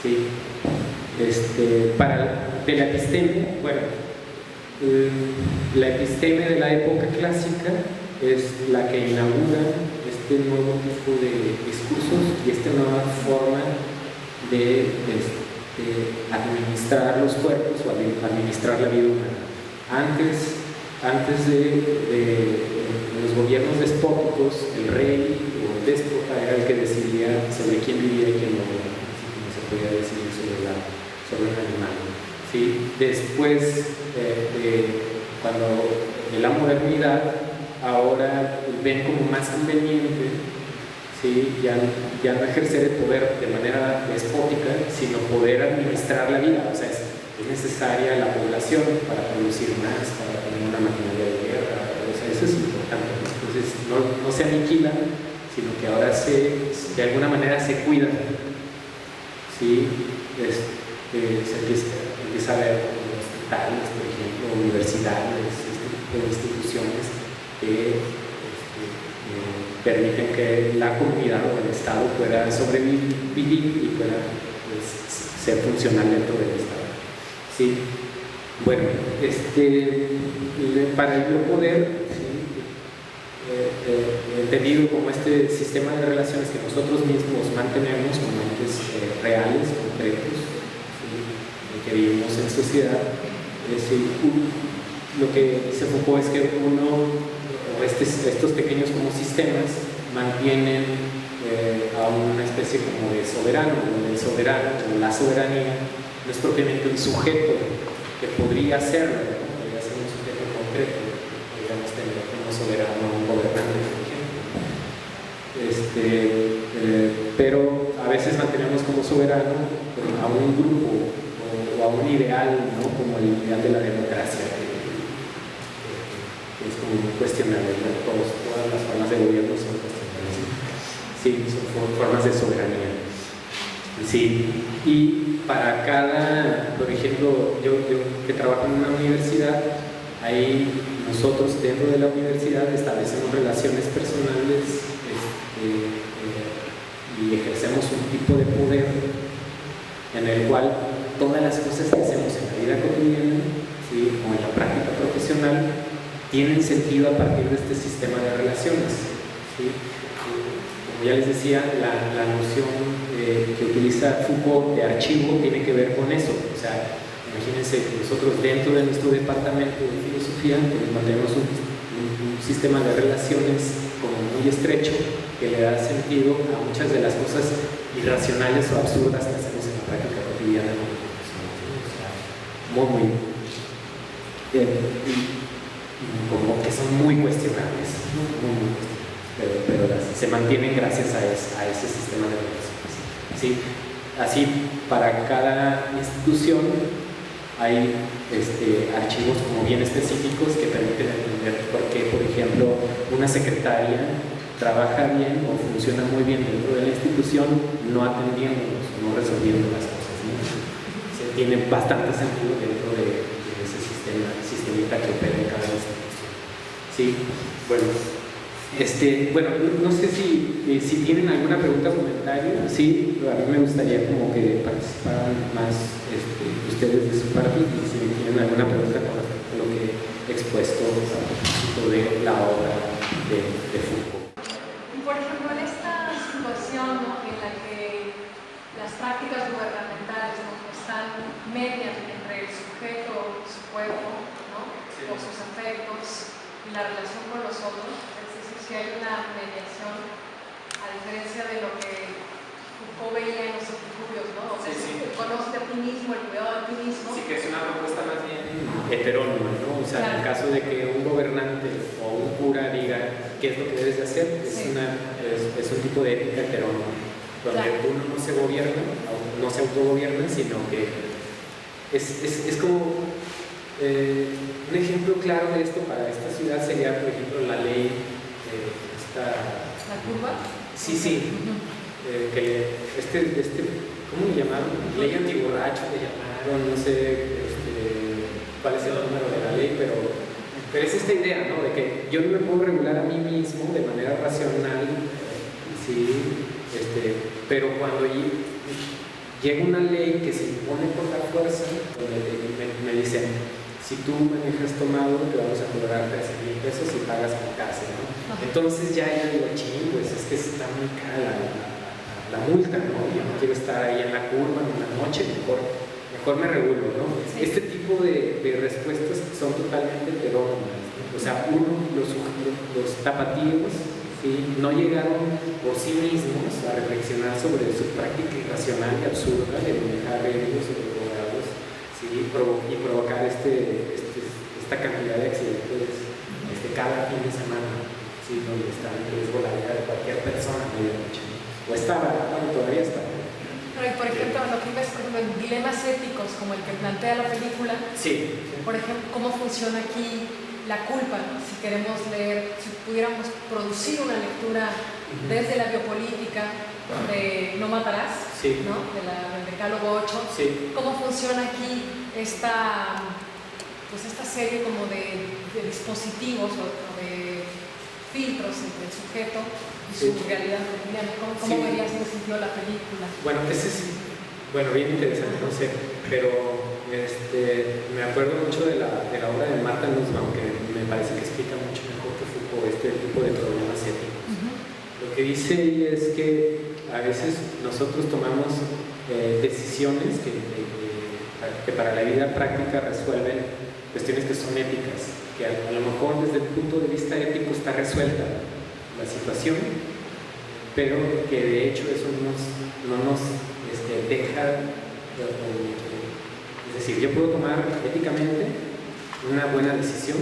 ¿sí? De la episteme, bueno, la episteme de la época clásica es la que inaugura este nuevo tipo de discursos y esta nueva forma de administrar los cuerpos o administrar la vida humana. Antes de los gobiernos despóticos, el rey o el déspota era el que decidía sobre quién vivía y quién no vivía, así como se podía decidir sobre un animal, ¿sí? Después, cuando en la modernidad, ahora ven como más conveniente, ¿sí? ya no ejercer el poder de manera despótica, sino poder administrar la vida, o sea, es necesaria la población para producir más, para tener una maquinaria de guerra, o sea, eso es importante, ¿no? Entonces no se aniquila, sino que ahora de alguna manera se cuida, ¿sí? Se empieza a ver hospitales, por ejemplo, universidades, este tipo de instituciones que permiten que la comunidad o el Estado pueda sobrevivir y pueda pues, ser funcional dentro del Estado. ¿Sí? Bueno, para el yo poder, ¿sí? Entendido como este sistema de relaciones que nosotros mismos mantenemos como entes reales, concretos, ¿sí? Que vivimos en sociedad, lo que dice Foucault es que estos pequeños como sistemas mantienen a una especie como de soberano, donde el soberano o la soberanía no es propiamente un sujeto que podría serlo, ¿no? Podría ser un sujeto concreto, podríamos tener como soberano a un gobernante, por ejemplo. Pero a veces mantenemos como soberano a un grupo o a un ideal, ¿no? Como el ideal de la democracia, que es como muy cuestionable, ¿no? Todas las formas de gobierno son cuestionables, ¿no? Sí, son formas de soberanía. Sí, y para cada, por ejemplo, yo que trabajo en una universidad, ahí nosotros dentro de la universidad establecemos relaciones personales y ejercemos un tipo de poder en el cual todas las cosas que hacemos en la vida cotidiana, ¿sí? O en la práctica profesional, tienen sentido a partir de este sistema de relaciones, ¿sí? Como ya les decía, la noción que utiliza Foucault de archivo tiene que ver con eso. O sea, imagínense que nosotros dentro de nuestro departamento de filosofía pues mantenemos un sistema de relaciones como muy estrecho que le da sentido a muchas de las cosas irracionales o absurdas que hacemos en la práctica cotidiana. O sea, muy como que son muy cuestionables, pero se mantienen gracias a ese sistema de relaciones. ¿Sí? Así, para cada institución hay archivos como bien específicos que permiten entender por qué, por ejemplo, una secretaria trabaja bien o funciona muy bien dentro de la institución, no atendiéndonos, no resolviendo las cosas, ¿no? Tiene bastante sentido dentro de ese sistemita que opera en cada institución. Sí, bueno, no sé si tienen alguna pregunta o comentario. Sí, a mí me gustaría como que participaran más ustedes de su parte, y si tienen alguna pregunta con respecto a lo que he expuesto a propósito de la obra de Foucault. Por ejemplo, en esta situación, ¿no?, en la que las prácticas gubernamentales, ¿no?, están medias entre el sujeto, su cuerpo, ¿no?, sí, o sus afectos y la relación con los otros, es decir, si hay una mediación, a diferencia de lo que Foucault veía en los epicureos, ¿no? O sea, sí, conoce a ti mismo, el cuidado de ti mismo. Sí, que es una propuesta más bien heterónima, ¿no? O sea, claro, en el caso de que un gobernante o un cura diga qué es lo que debes de hacer, sí, es un tipo de ética heterónima, donde claro, uno no se gobierna, no se autogobierna, sino que es como un ejemplo claro de esto para esta ciudad sería, por ejemplo, la ley ¿La curva? Sí, sí. Que ¿cómo le llamaron? Ley antiborracho le llamaron, no sé cuál es el número de la ley, pero es esta idea, ¿no?, de que yo no me puedo regular a mí mismo de manera racional, sí, pero cuando llega una ley que se impone por la fuerza, donde me dicen, si tú manejas tomado, te vamos a cobrar 13,000 pesos y pagas por casa, ¿no? Entonces ya yo digo, ching, pues es que está muy cara la multa, ¿no? Yo no quiero estar ahí en la curva en la noche, mejor me regulo, ¿no? Sí. Este tipo de respuestas son totalmente heterónomas, ¿no? O sea, los tapatíos, ¿sí?, no llegaron por sí mismos a reflexionar sobre su práctica irracional y absurda de manejar ebrios o drogados, ¿sí?, y provocar esta cantidad de accidentes cada fin de semana, ¿sí?, donde está en riesgo la vida de cualquier persona a medianoche, ¿no? O estaba, bueno, todavía está. Pero, y por ejemplo, lo que ves, en dilemas éticos como el que plantea la película, sí, por ejemplo, ¿cómo funciona aquí la culpa? Si queremos leer, si pudiéramos producir una lectura desde la biopolítica de No matarás, sí, ¿no?, del Decálogo 8, sí, ¿cómo funciona aquí esta serie como de dispositivos o de filtros entre el sujeto y su realidad cotidiana? ¿Cómo verías en ese sentido la película? Bueno, bien interesante, no sé, pero me acuerdo mucho de la obra de Martha Nussbaum, que me parece que explica mucho mejor que Foucault este tipo de problemas éticos. Lo que dice ella es que a veces nosotros tomamos decisiones que para la vida práctica resuelven cuestiones que son éticas, que a lo mejor desde el punto de vista ético está resuelta la situación, pero que de hecho eso no nos deja, es decir, yo puedo tomar éticamente una buena decisión,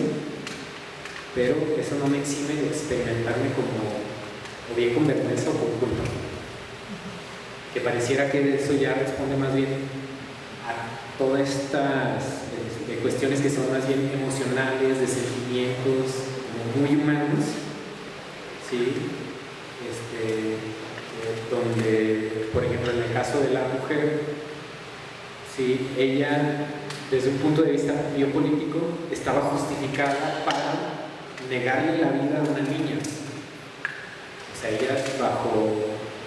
pero eso no me exime de experimentarme como o bien con vergüenza o con culpa, que pareciera que eso ya responde más bien a todas estas cuestiones que son más bien emocionales, de sentimientos muy humanos, ¿sí? Donde, por ejemplo, en el caso de la mujer, ¿sí?, ella, desde un punto de vista biopolítico, estaba justificada para negarle la vida a una niña. O sea, ella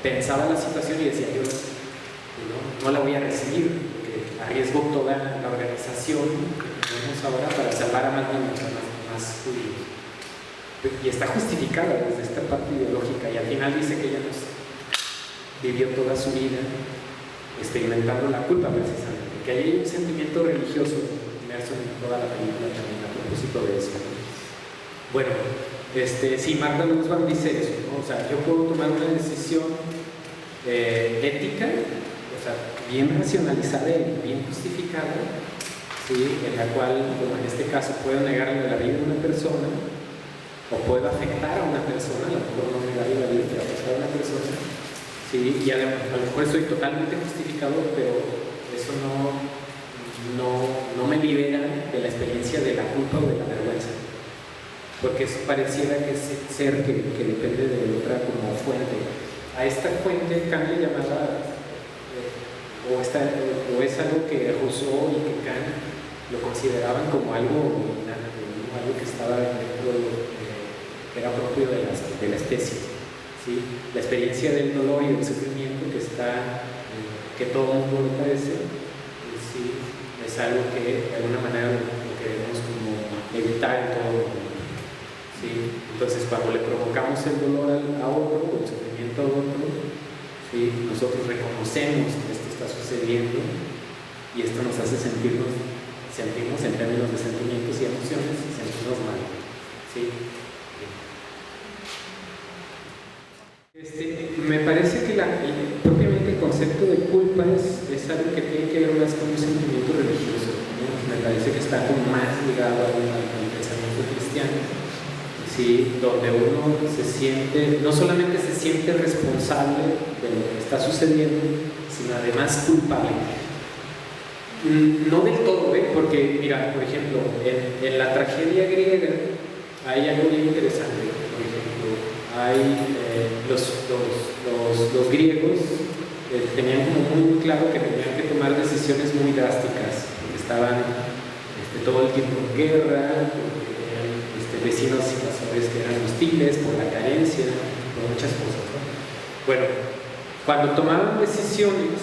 pensaba la situación y decía, yo no la voy a recibir, porque arriesgo toda la organización que tenemos ahora para salvar a más niños, a más judíos. Y está justificada desde esta parte ideológica, y al final dice que ella vivió toda su vida experimentando la culpa, precisamente, que hay un sentimiento religioso inmerso en toda la película también a propósito de eso. Bueno, sí, Martha Nussbaum dice eso, ¿no? O sea, yo puedo tomar una decisión ética, o sea, bien racionalizada y bien justificada, ¿sí? En la cual, como en este caso, puedo negarle la vida a una persona, o puedo afectar a una persona, a lo mejor no negarle la vida, pero afectar a una persona, ¿sí? Y a lo mejor estoy totalmente justificado, pero eso no me libera de la experiencia de la culpa o de la vergüenza, porque eso pareciera que es ser que depende de otra como fuente. A esta fuente Kant le llamaba, o es algo que Rousseau y que Kant lo consideraban como algo innato, ¿no? Algo que estaba dentro, que era propio de la especie, ¿sí? La experiencia del dolor y del sufrimiento que todo el mundo lo padece, ¿sí? Es algo que de alguna manera lo queremos como evitar en todo el mundo, ¿sí? Entonces, cuando le provocamos el dolor a otro, o el sufrimiento a otro, ¿sí? Nosotros reconocemos que esto está sucediendo y esto nos hace sentimos en términos de sentimientos y emociones, sentirnos mal, ¿sí? Me parece que propiamente el concepto de culpa es algo que tiene que ver más con un sentimiento religioso, ¿no? Me parece que está como más ligado al pensamiento cristiano, ¿sí? Donde uno no solamente se siente responsable de lo que está sucediendo, sino además culpable. No del todo, porque mira, por ejemplo, en la tragedia griega hay algo bien interesante. Por ejemplo, los griegos tenían como muy claro que tenían que tomar decisiones muy drásticas, porque estaban todo el tiempo en guerra, porque tenían vecinos invasores que eran hostiles por la carencia, por muchas cosas, ¿no? Bueno, cuando tomaban decisiones,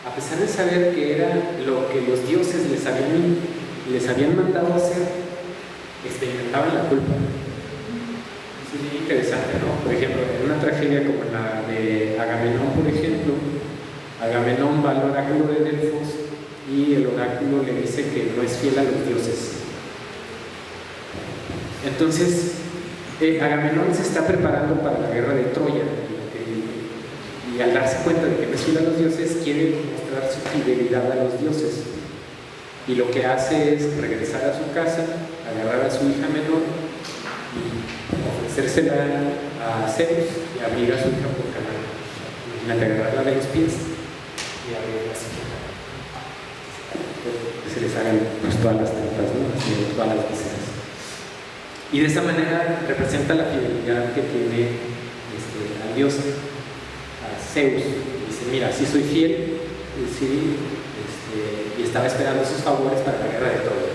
a pesar de saber que era lo que los dioses les habían mandado hacer, experimentaban la culpa. Es muy interesante, ¿no? Por ejemplo, en una tragedia como la de Agamenón, por ejemplo, Agamenón va al oráculo de Delfos y el oráculo le dice que no es fiel a los dioses. Entonces, Agamenón se está preparando para la guerra de Troya y al darse cuenta de que no es fiel a los dioses, quiere mostrar su fidelidad a los dioses. Y lo que hace es regresar a su casa, agarrar a su hija menor y ofrecérsela a Zeus y abrir a su hija por canal. Imagínate, agarrarla de los pies y abrirla así. Que se les hagan pues, todas las tripas, ¿no? Todas las vísceras. Y de esa manera representa la fidelidad que tiene al dios, a Zeus. Dice, mira, sí soy fiel, sí, y estaba esperando sus favores para la guerra de Troya.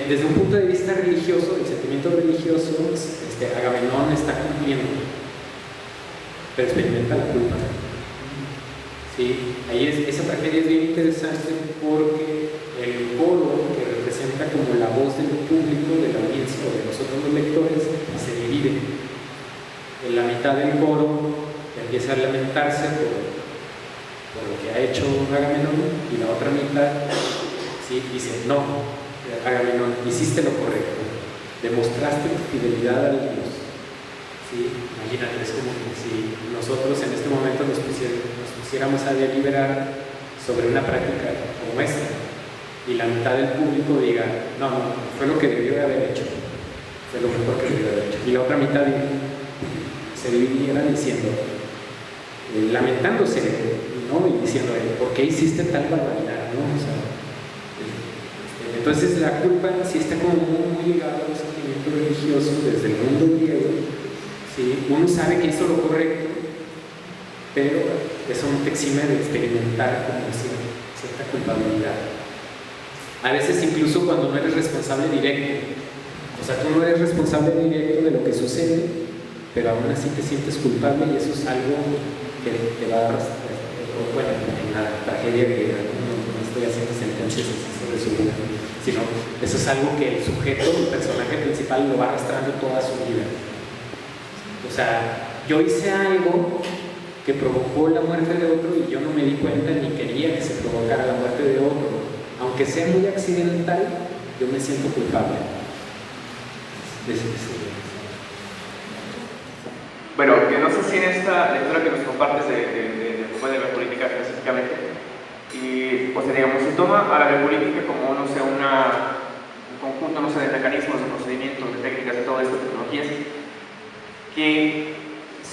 Desde un punto de vista religioso, el sentimiento religioso, Agamenón está cumpliendo, pero experimenta la culpa. ¿Sí? Esa tragedia es bien interesante porque el coro, que representa como la voz del público, de la audiencia o de nosotros los lectores, se divide. En la mitad del coro empieza a lamentarse por lo que ha hecho Agamenón, y la otra mitad, ¿sí? Dice, no, Agamenón, hiciste lo correcto, demostraste tu fidelidad al Dios. ¿Sí? Imagínate, es como que si nosotros en este momento nos pusiéramos a deliberar sobre una práctica como esta y la mitad del público diga, no, fue lo que debió de haber hecho, fue lo mejor que debió de haber hecho, y la otra mitad se dividiera diciendo, lamentándose, ¿no? Y diciendo, ¿por qué hiciste tal barbaridad? ¿No? O sea, entonces la culpa sí está como muy ligada a un sentimiento religioso desde el mundo griego, ¿sí? Uno sabe que hizo lo correcto, pero eso no te exime de experimentar como cierta culpabilidad. A veces incluso cuando no eres responsable directo, o sea, tú no eres responsable directo de lo que sucede, pero aún así te sientes culpable, y eso es algo que te va a dar, bueno, en la tragedia que no estoy haciendo sentencias sobre su vida, sino eso es algo que el sujeto, el personaje principal, lo va arrastrando toda su vida. O sea, yo hice algo que provocó la muerte de otro y yo no me di cuenta ni quería que se provocara la muerte de otro. Aunque sea muy accidental, yo me siento culpable. Bueno, que no sé si en esta lectura que nos compartes de la política específicamente, y pues digamos, se toma a la biopolítica como, no sé, un conjunto, no sé, de mecanismos, de procedimientos, de técnicas, de todo esto, de tecnologías, que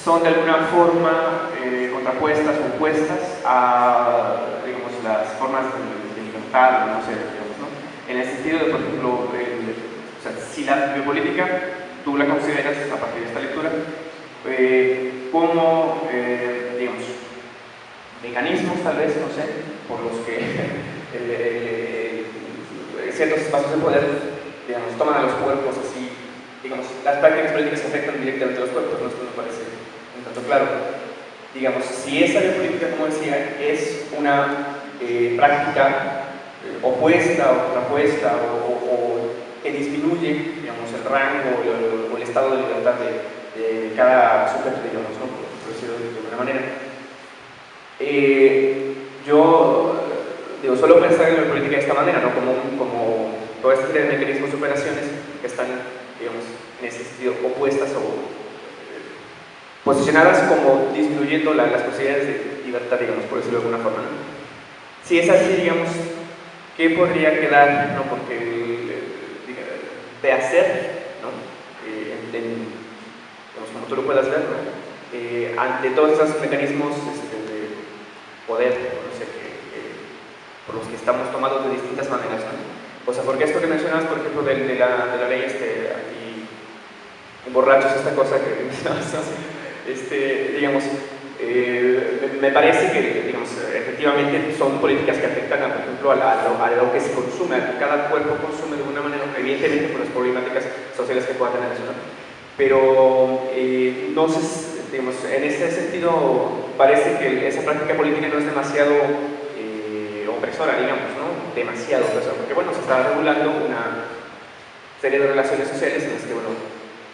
son de alguna forma contrapuestas o opuestas a, digamos, las formas de libertad, no sé, digamos, ¿no? En el sentido de, por ejemplo, o sea, si la biopolítica tú la consideras, a partir de esta lectura, como, digamos, mecanismos, tal vez, no sé, por los que ciertos espacios de poder, digamos, toman a los cuerpos así, digamos, las prácticas políticas afectan directamente a los cuerpos, ¿no? Esto me parece un tanto claro. Digamos, si esa biopolítica, como decía, es una práctica opuesta o contrapuesta o que disminuye, digamos, el rango o el estado de libertad de cada sujeto, digamos, ¿no? Por decirlo de alguna manera. Yo digo, solo pensar en la política de esta manera, ¿no? Como toda esta serie de mecanismos de operaciones que están, digamos, en ese sentido opuestas o posicionadas como disminuyendo las posibilidades de libertad, digamos, por decirlo de alguna forma, ¿no? Si es así, digamos, ¿qué podría quedar, ¿no? Porque de hacer, ¿no? Digamos, como tú lo puedas ver, ¿no? Ante todos esos mecanismos de poder, no sé, por los que estamos tomados de distintas maneras, ¿no? O sea, porque esto que mencionabas, por ejemplo, de la ley aquí en borrachos, esta cosa que digamos, me parece que, digamos, efectivamente son políticas que afectan, por ejemplo, a lo que se consume, a que cada cuerpo consume de una manera, evidentemente por las problemáticas sociales que pueda tener eso, ¿no? Pero no sé, digamos, en ese sentido parece que esa práctica política no es demasiado opresora, digamos, ¿no? Demasiado opresora, porque bueno, se está regulando una serie de relaciones sociales en las que, bueno,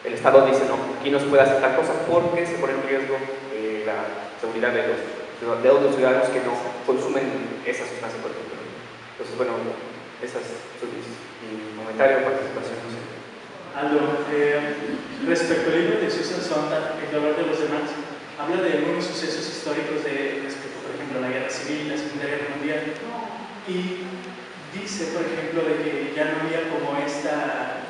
el Estado dice, no, aquí no se puede hacer tal cosa porque se pone en riesgo la seguridad de los ciudadanos que no consumen esa sustancia, por ejemplo. Entonces, bueno, ese es mi comentario, participación, no sé. Aldo, respecto al libro de Susan Sontag, El dolor de los demás, habla de algunos sucesos históricos respecto, por ejemplo, a la Guerra Civil, la Segunda Guerra Mundial, y dice, por ejemplo, de que ya no había como esta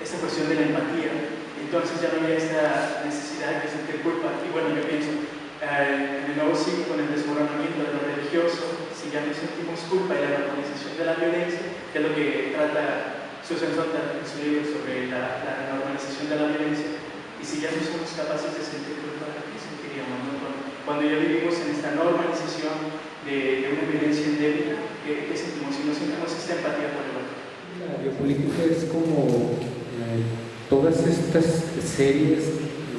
cuestión de la empatía, entonces ya no había esta necesidad de sentir culpa. Y bueno, yo pienso, en el nuevo siglo, con el desmoronamiento de lo religioso, si ya no sentimos culpa y la normalización de la violencia, que es lo que trata Susan Sontag en su libro sobre la normalización de la violencia, y si ya no somos capaces de sentir culpa, ¿qué sentiríamos, no? Cuando ya vivimos en esta normalización de una violencia endémica, ¿qué sentimos? Si no sentimos esta empatía por el otro. La biopolítica es como todas estas series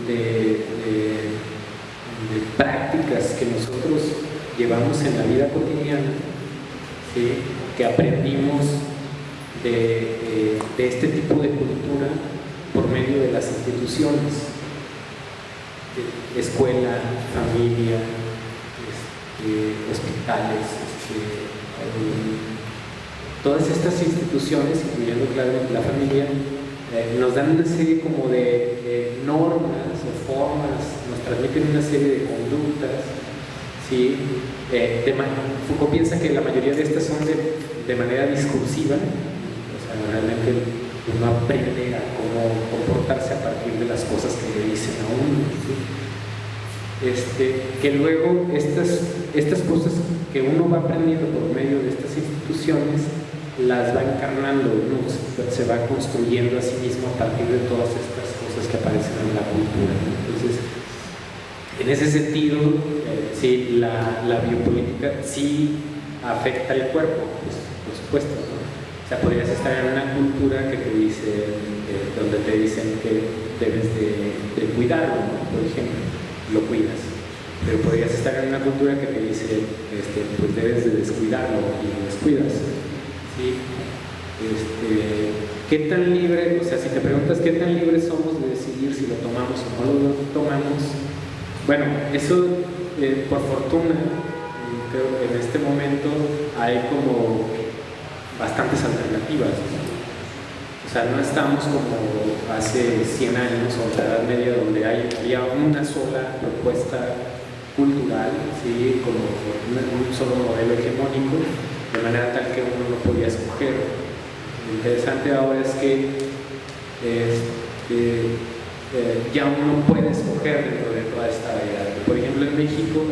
de prácticas que nosotros llevamos en la vida cotidiana, ¿sí? Que aprendimos de este tipo de cultura por medio de las instituciones, escuela, familia, hospitales, todas estas instituciones, incluyendo claramente la familia, nos dan una serie como de normas o formas, nos transmiten una serie de conductas, ¿sí? Foucault piensa que la mayoría de estas son de manera discursiva, o sea, realmente uno aprende a cómo comportarse a partir de las cosas que le dicen a uno, ¿sí? Que luego estas cosas que uno va aprendiendo por medio de estas instituciones las va encarnando, uno se va construyendo a sí mismo a partir de todas estas cosas que aparecen en la cultura. Entonces, en ese sentido, sí, la biopolítica sí afecta el cuerpo, pues, por supuesto, ¿no? O sea, podrías estar en una cultura que te dice, donde te dicen que debes de cuidarlo, ¿no? Por ejemplo, lo cuidas. Pero podrías estar en una cultura que te dice, pues debes de descuidarlo y lo descuidas. ¿Sí? ¿Qué tan libre, o sea, si te preguntas qué tan libres somos de decidir si lo tomamos o no lo tomamos? Bueno, eso por fortuna, creo que en este momento hay como bastantes alternativas, ¿no? O sea, no estamos como hace 100 años o la Edad Media donde había una sola propuesta cultural, ¿sí? Como un solo modelo hegemónico, de manera tal que uno no podía escoger. Lo interesante ahora es que ya uno puede escoger dentro de toda esta variedad. Por ejemplo, en México,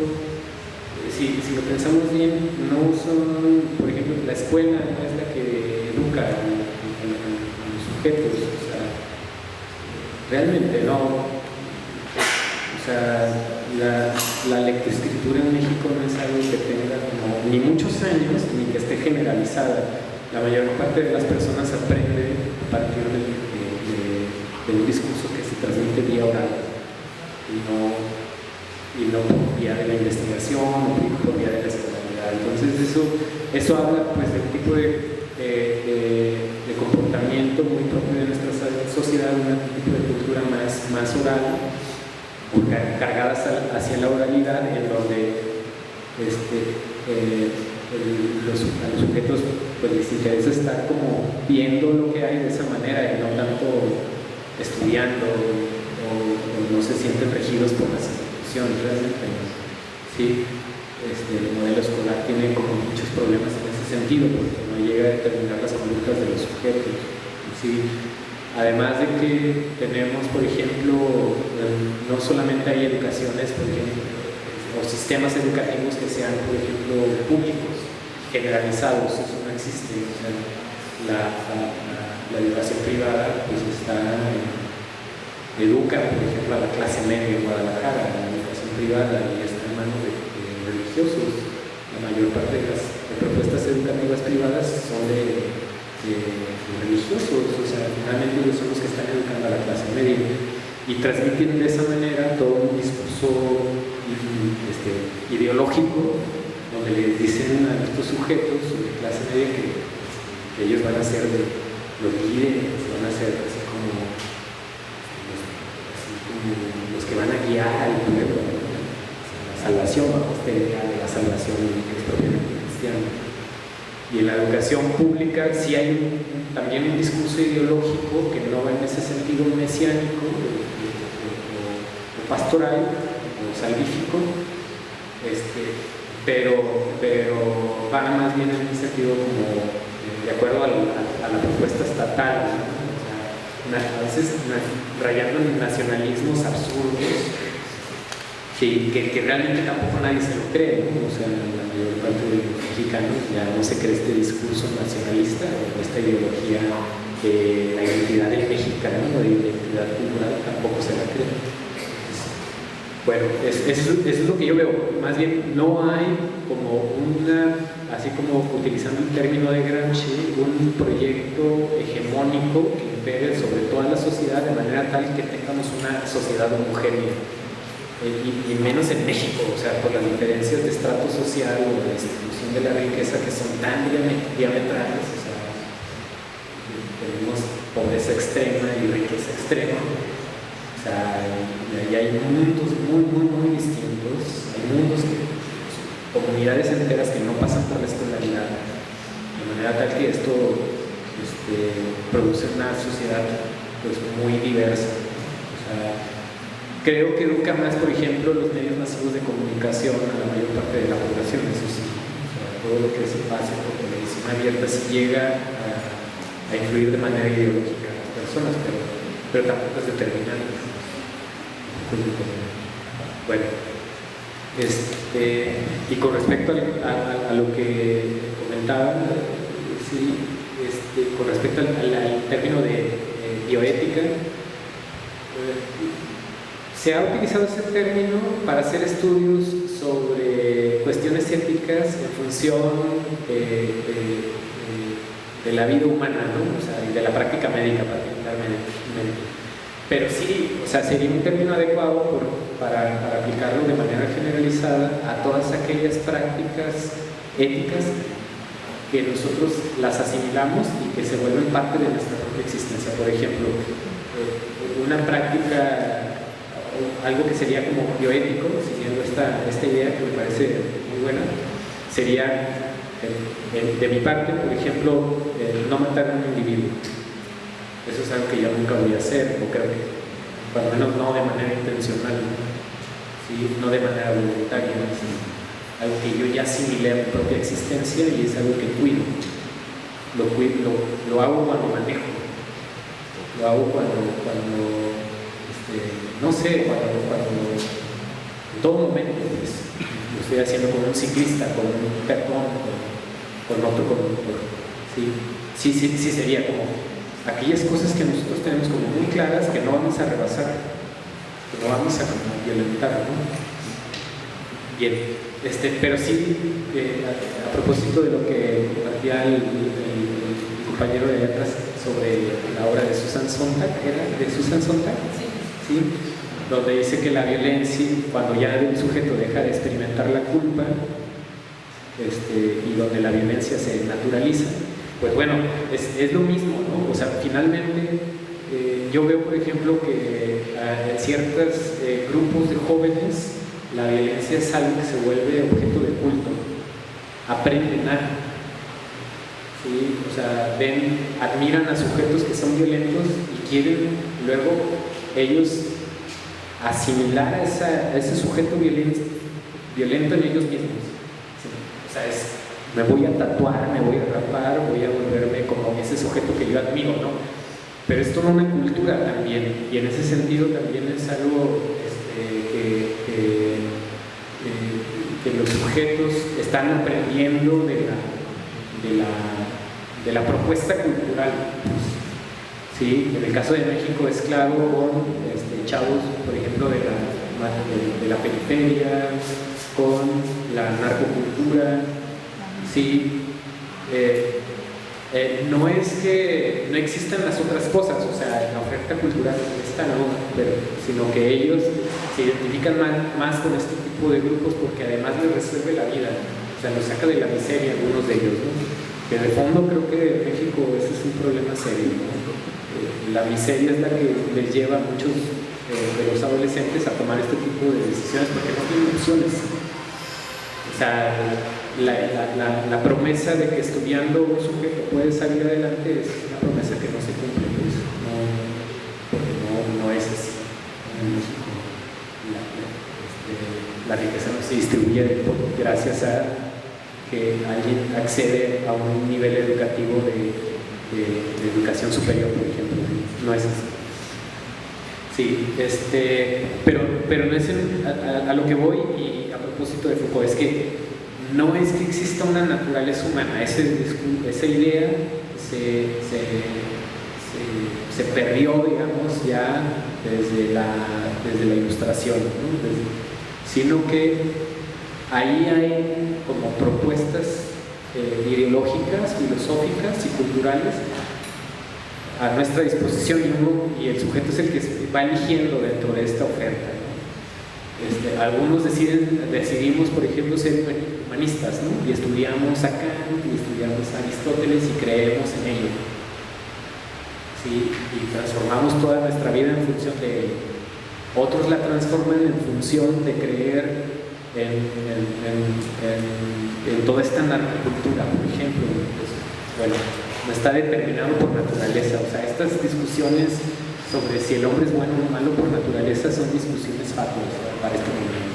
si lo pensamos bien, no son, por ejemplo, la escuela no es la que educa a los sujetos, o sea, realmente no. O sea, la lectoescritura en México no es algo que tenga como, ni muchos años ni que esté generalizada. La mayor parte de las personas aprende a partir de un discurso que se transmite vía oral y no por vía de la investigación o por vía de la escolaridad. Entonces eso habla pues del tipo de comportamiento muy propio de nuestra sociedad, un tipo de cultura más oral, cargadas hacia la oralidad, en donde a los sujetos pues les interesa estar como viendo lo que hay de esa manera y no tanto estudiando o no se sienten regidos por las instituciones realmente. Sí, el modelo escolar tiene como muchos problemas en ese sentido porque no llega a determinar las conductas de los sujetos. Sí. Además de que tenemos, por ejemplo, no solamente hay educaciones, por ejemplo, o sistemas educativos que sean, por ejemplo, públicos, generalizados, eso no existe. O sea, la educación privada pues educa, por ejemplo, a la clase media en Guadalajara, la educación privada, y está en manos de religiosos. La mayor parte de las propuestas educativas privadas son de religiosos, o sea, finalmente ellos son los que están educando a la clase media y transmiten de esa manera todo un discurso ideológico donde les dicen a estos sujetos de clase media que ellos van a ser los líderes, van a ser así como los que van a guiar al pueblo, la salvación, bajo esta idea de la salvación propiamente cristiana. Y en la educación pública sí hay también un discurso ideológico que no va en ese sentido mesiánico o pastoral o salvífico, pero va más bien en un sentido como de acuerdo a la propuesta estatal, ¿no? O sea, a veces rayando en nacionalismos absurdos que realmente tampoco nadie se lo cree, ¿no? O sea, la mayor parte de los mexicanos ya no se cree este discurso nacionalista o esta ideología de la identidad del mexicano o de identidad cultural, tampoco se la cree. Bueno, eso es lo que yo veo. Más bien, no hay como así como utilizando el término de Gramsci, un proyecto hegemónico que impere sobre toda la sociedad de manera tal que tengamos una sociedad homogénea. Y menos en México, o sea, por las diferencias de estrato social o de distribución de la riqueza que son tan diametrales, o sea, tenemos pobreza extrema y riqueza extrema, o sea, y hay mundos muy distintos, hay mundos comunidades enteras que no pasan por la escolaridad, de manera tal que esto produce una sociedad pues muy diversa, o sea, creo que educa más, por ejemplo, los medios masivos de comunicación a la mayor parte de la población, eso sí. O sea, todo lo que se pasa por televisión abierta sí llega a influir de manera ideológica en las personas, pero tampoco es determinante. Bueno, y con respecto a lo que comentaba, sí, con respecto al término de bioética, se ha utilizado ese término para hacer estudios sobre cuestiones éticas en función de la vida humana, ¿no? O sea, y de la práctica médica particularmente. Pero sí, o sea, sería un término adecuado para aplicarlo de manera generalizada a todas aquellas prácticas éticas que nosotros las asimilamos y que se vuelven parte de nuestra propia existencia. Por ejemplo, una práctica, algo que sería como bioético, siguiendo esta idea que me parece muy buena, sería, de mi parte, por ejemplo, no matar a un individuo. Eso es algo que yo nunca voy a hacer, o creo que, por lo menos no de manera intencional. ¿sí? No de manera voluntaria, sino algo que yo ya asimilé a mi propia existencia y es algo que cuido. Lo hago cuando manejo, lo hago cuando no sé, cuando en todo momento, pues, lo estoy haciendo con un ciclista, con un peatón, con otro conductor. Sí, sería como aquellas cosas que nosotros tenemos como muy claras que no vamos a rebasar, que no vamos a violentar, ¿no? Bien, pero sí, a propósito de lo que compartía el compañero de atrás sobre la obra de Susan Sontag, ¿era de Susan Sontag? Sí. Donde dice que la violencia, cuando ya un sujeto deja de experimentar la culpa, y donde la violencia se naturaliza, pues bueno, es lo mismo, ¿no? O sea, finalmente yo veo, por ejemplo, que en ciertos grupos de jóvenes la violencia es algo que se vuelve objeto de culto, aprenden a, ¿sí? O sea, admiran a sujetos que son violentos y quieren luego ellos asimilar a ese sujeto violento en ellos mismos. ¿Sí? O sea, me voy a tatuar, me voy a rapar, voy a volverme como ese sujeto que yo admiro, ¿no? Pero es toda una cultura también, y en ese sentido también es algo que los sujetos están aprendiendo de la propuesta cultural. ¿Sí? En el caso de México es claro con chavos, por ejemplo, de la periferia, con la narcocultura. ¿Sí? No es que no existan las otras cosas, o sea, la oferta cultural está, ¿no? Sino que ellos se identifican más con este tipo de grupos porque además les resuelve la vida, o sea, los saca de la miseria algunos de ellos, ¿no? Que de fondo creo que en México ese es un problema serio, ¿no? La miseria es la que les lleva a muchos de los adolescentes a tomar este tipo de decisiones porque no tienen opciones. O sea, la promesa de que estudiando un sujeto puede salir adelante es una promesa que no se cumple, pues, no es así. En México la riqueza no se distribuye gracias a que alguien accede a un nivel educativo de educación superior, por ejemplo. No es así. Sí, pero no es a lo que voy, y a propósito de Foucault, es que no es que exista una naturaleza humana, esa idea se perdió, digamos, ya desde la Ilustración, ¿no? Sino que ahí hay como propuestas ideológicas, filosóficas y culturales a nuestra disposición, y el sujeto es el que va eligiendo dentro de esta oferta, ¿no? Algunos decidimos, por ejemplo, ser humanistas, ¿no? Y estudiamos a Kant y estudiamos a Aristóteles y creemos en ello, ¿sí? Y transformamos toda nuestra vida en función de ello. Otros la transforman en función de creer en toda esta narcocultura, por ejemplo. Pues, bueno, no está determinado por naturaleza. O sea, estas discusiones sobre si el hombre es bueno o malo por naturaleza son discusiones fatuas para este momento.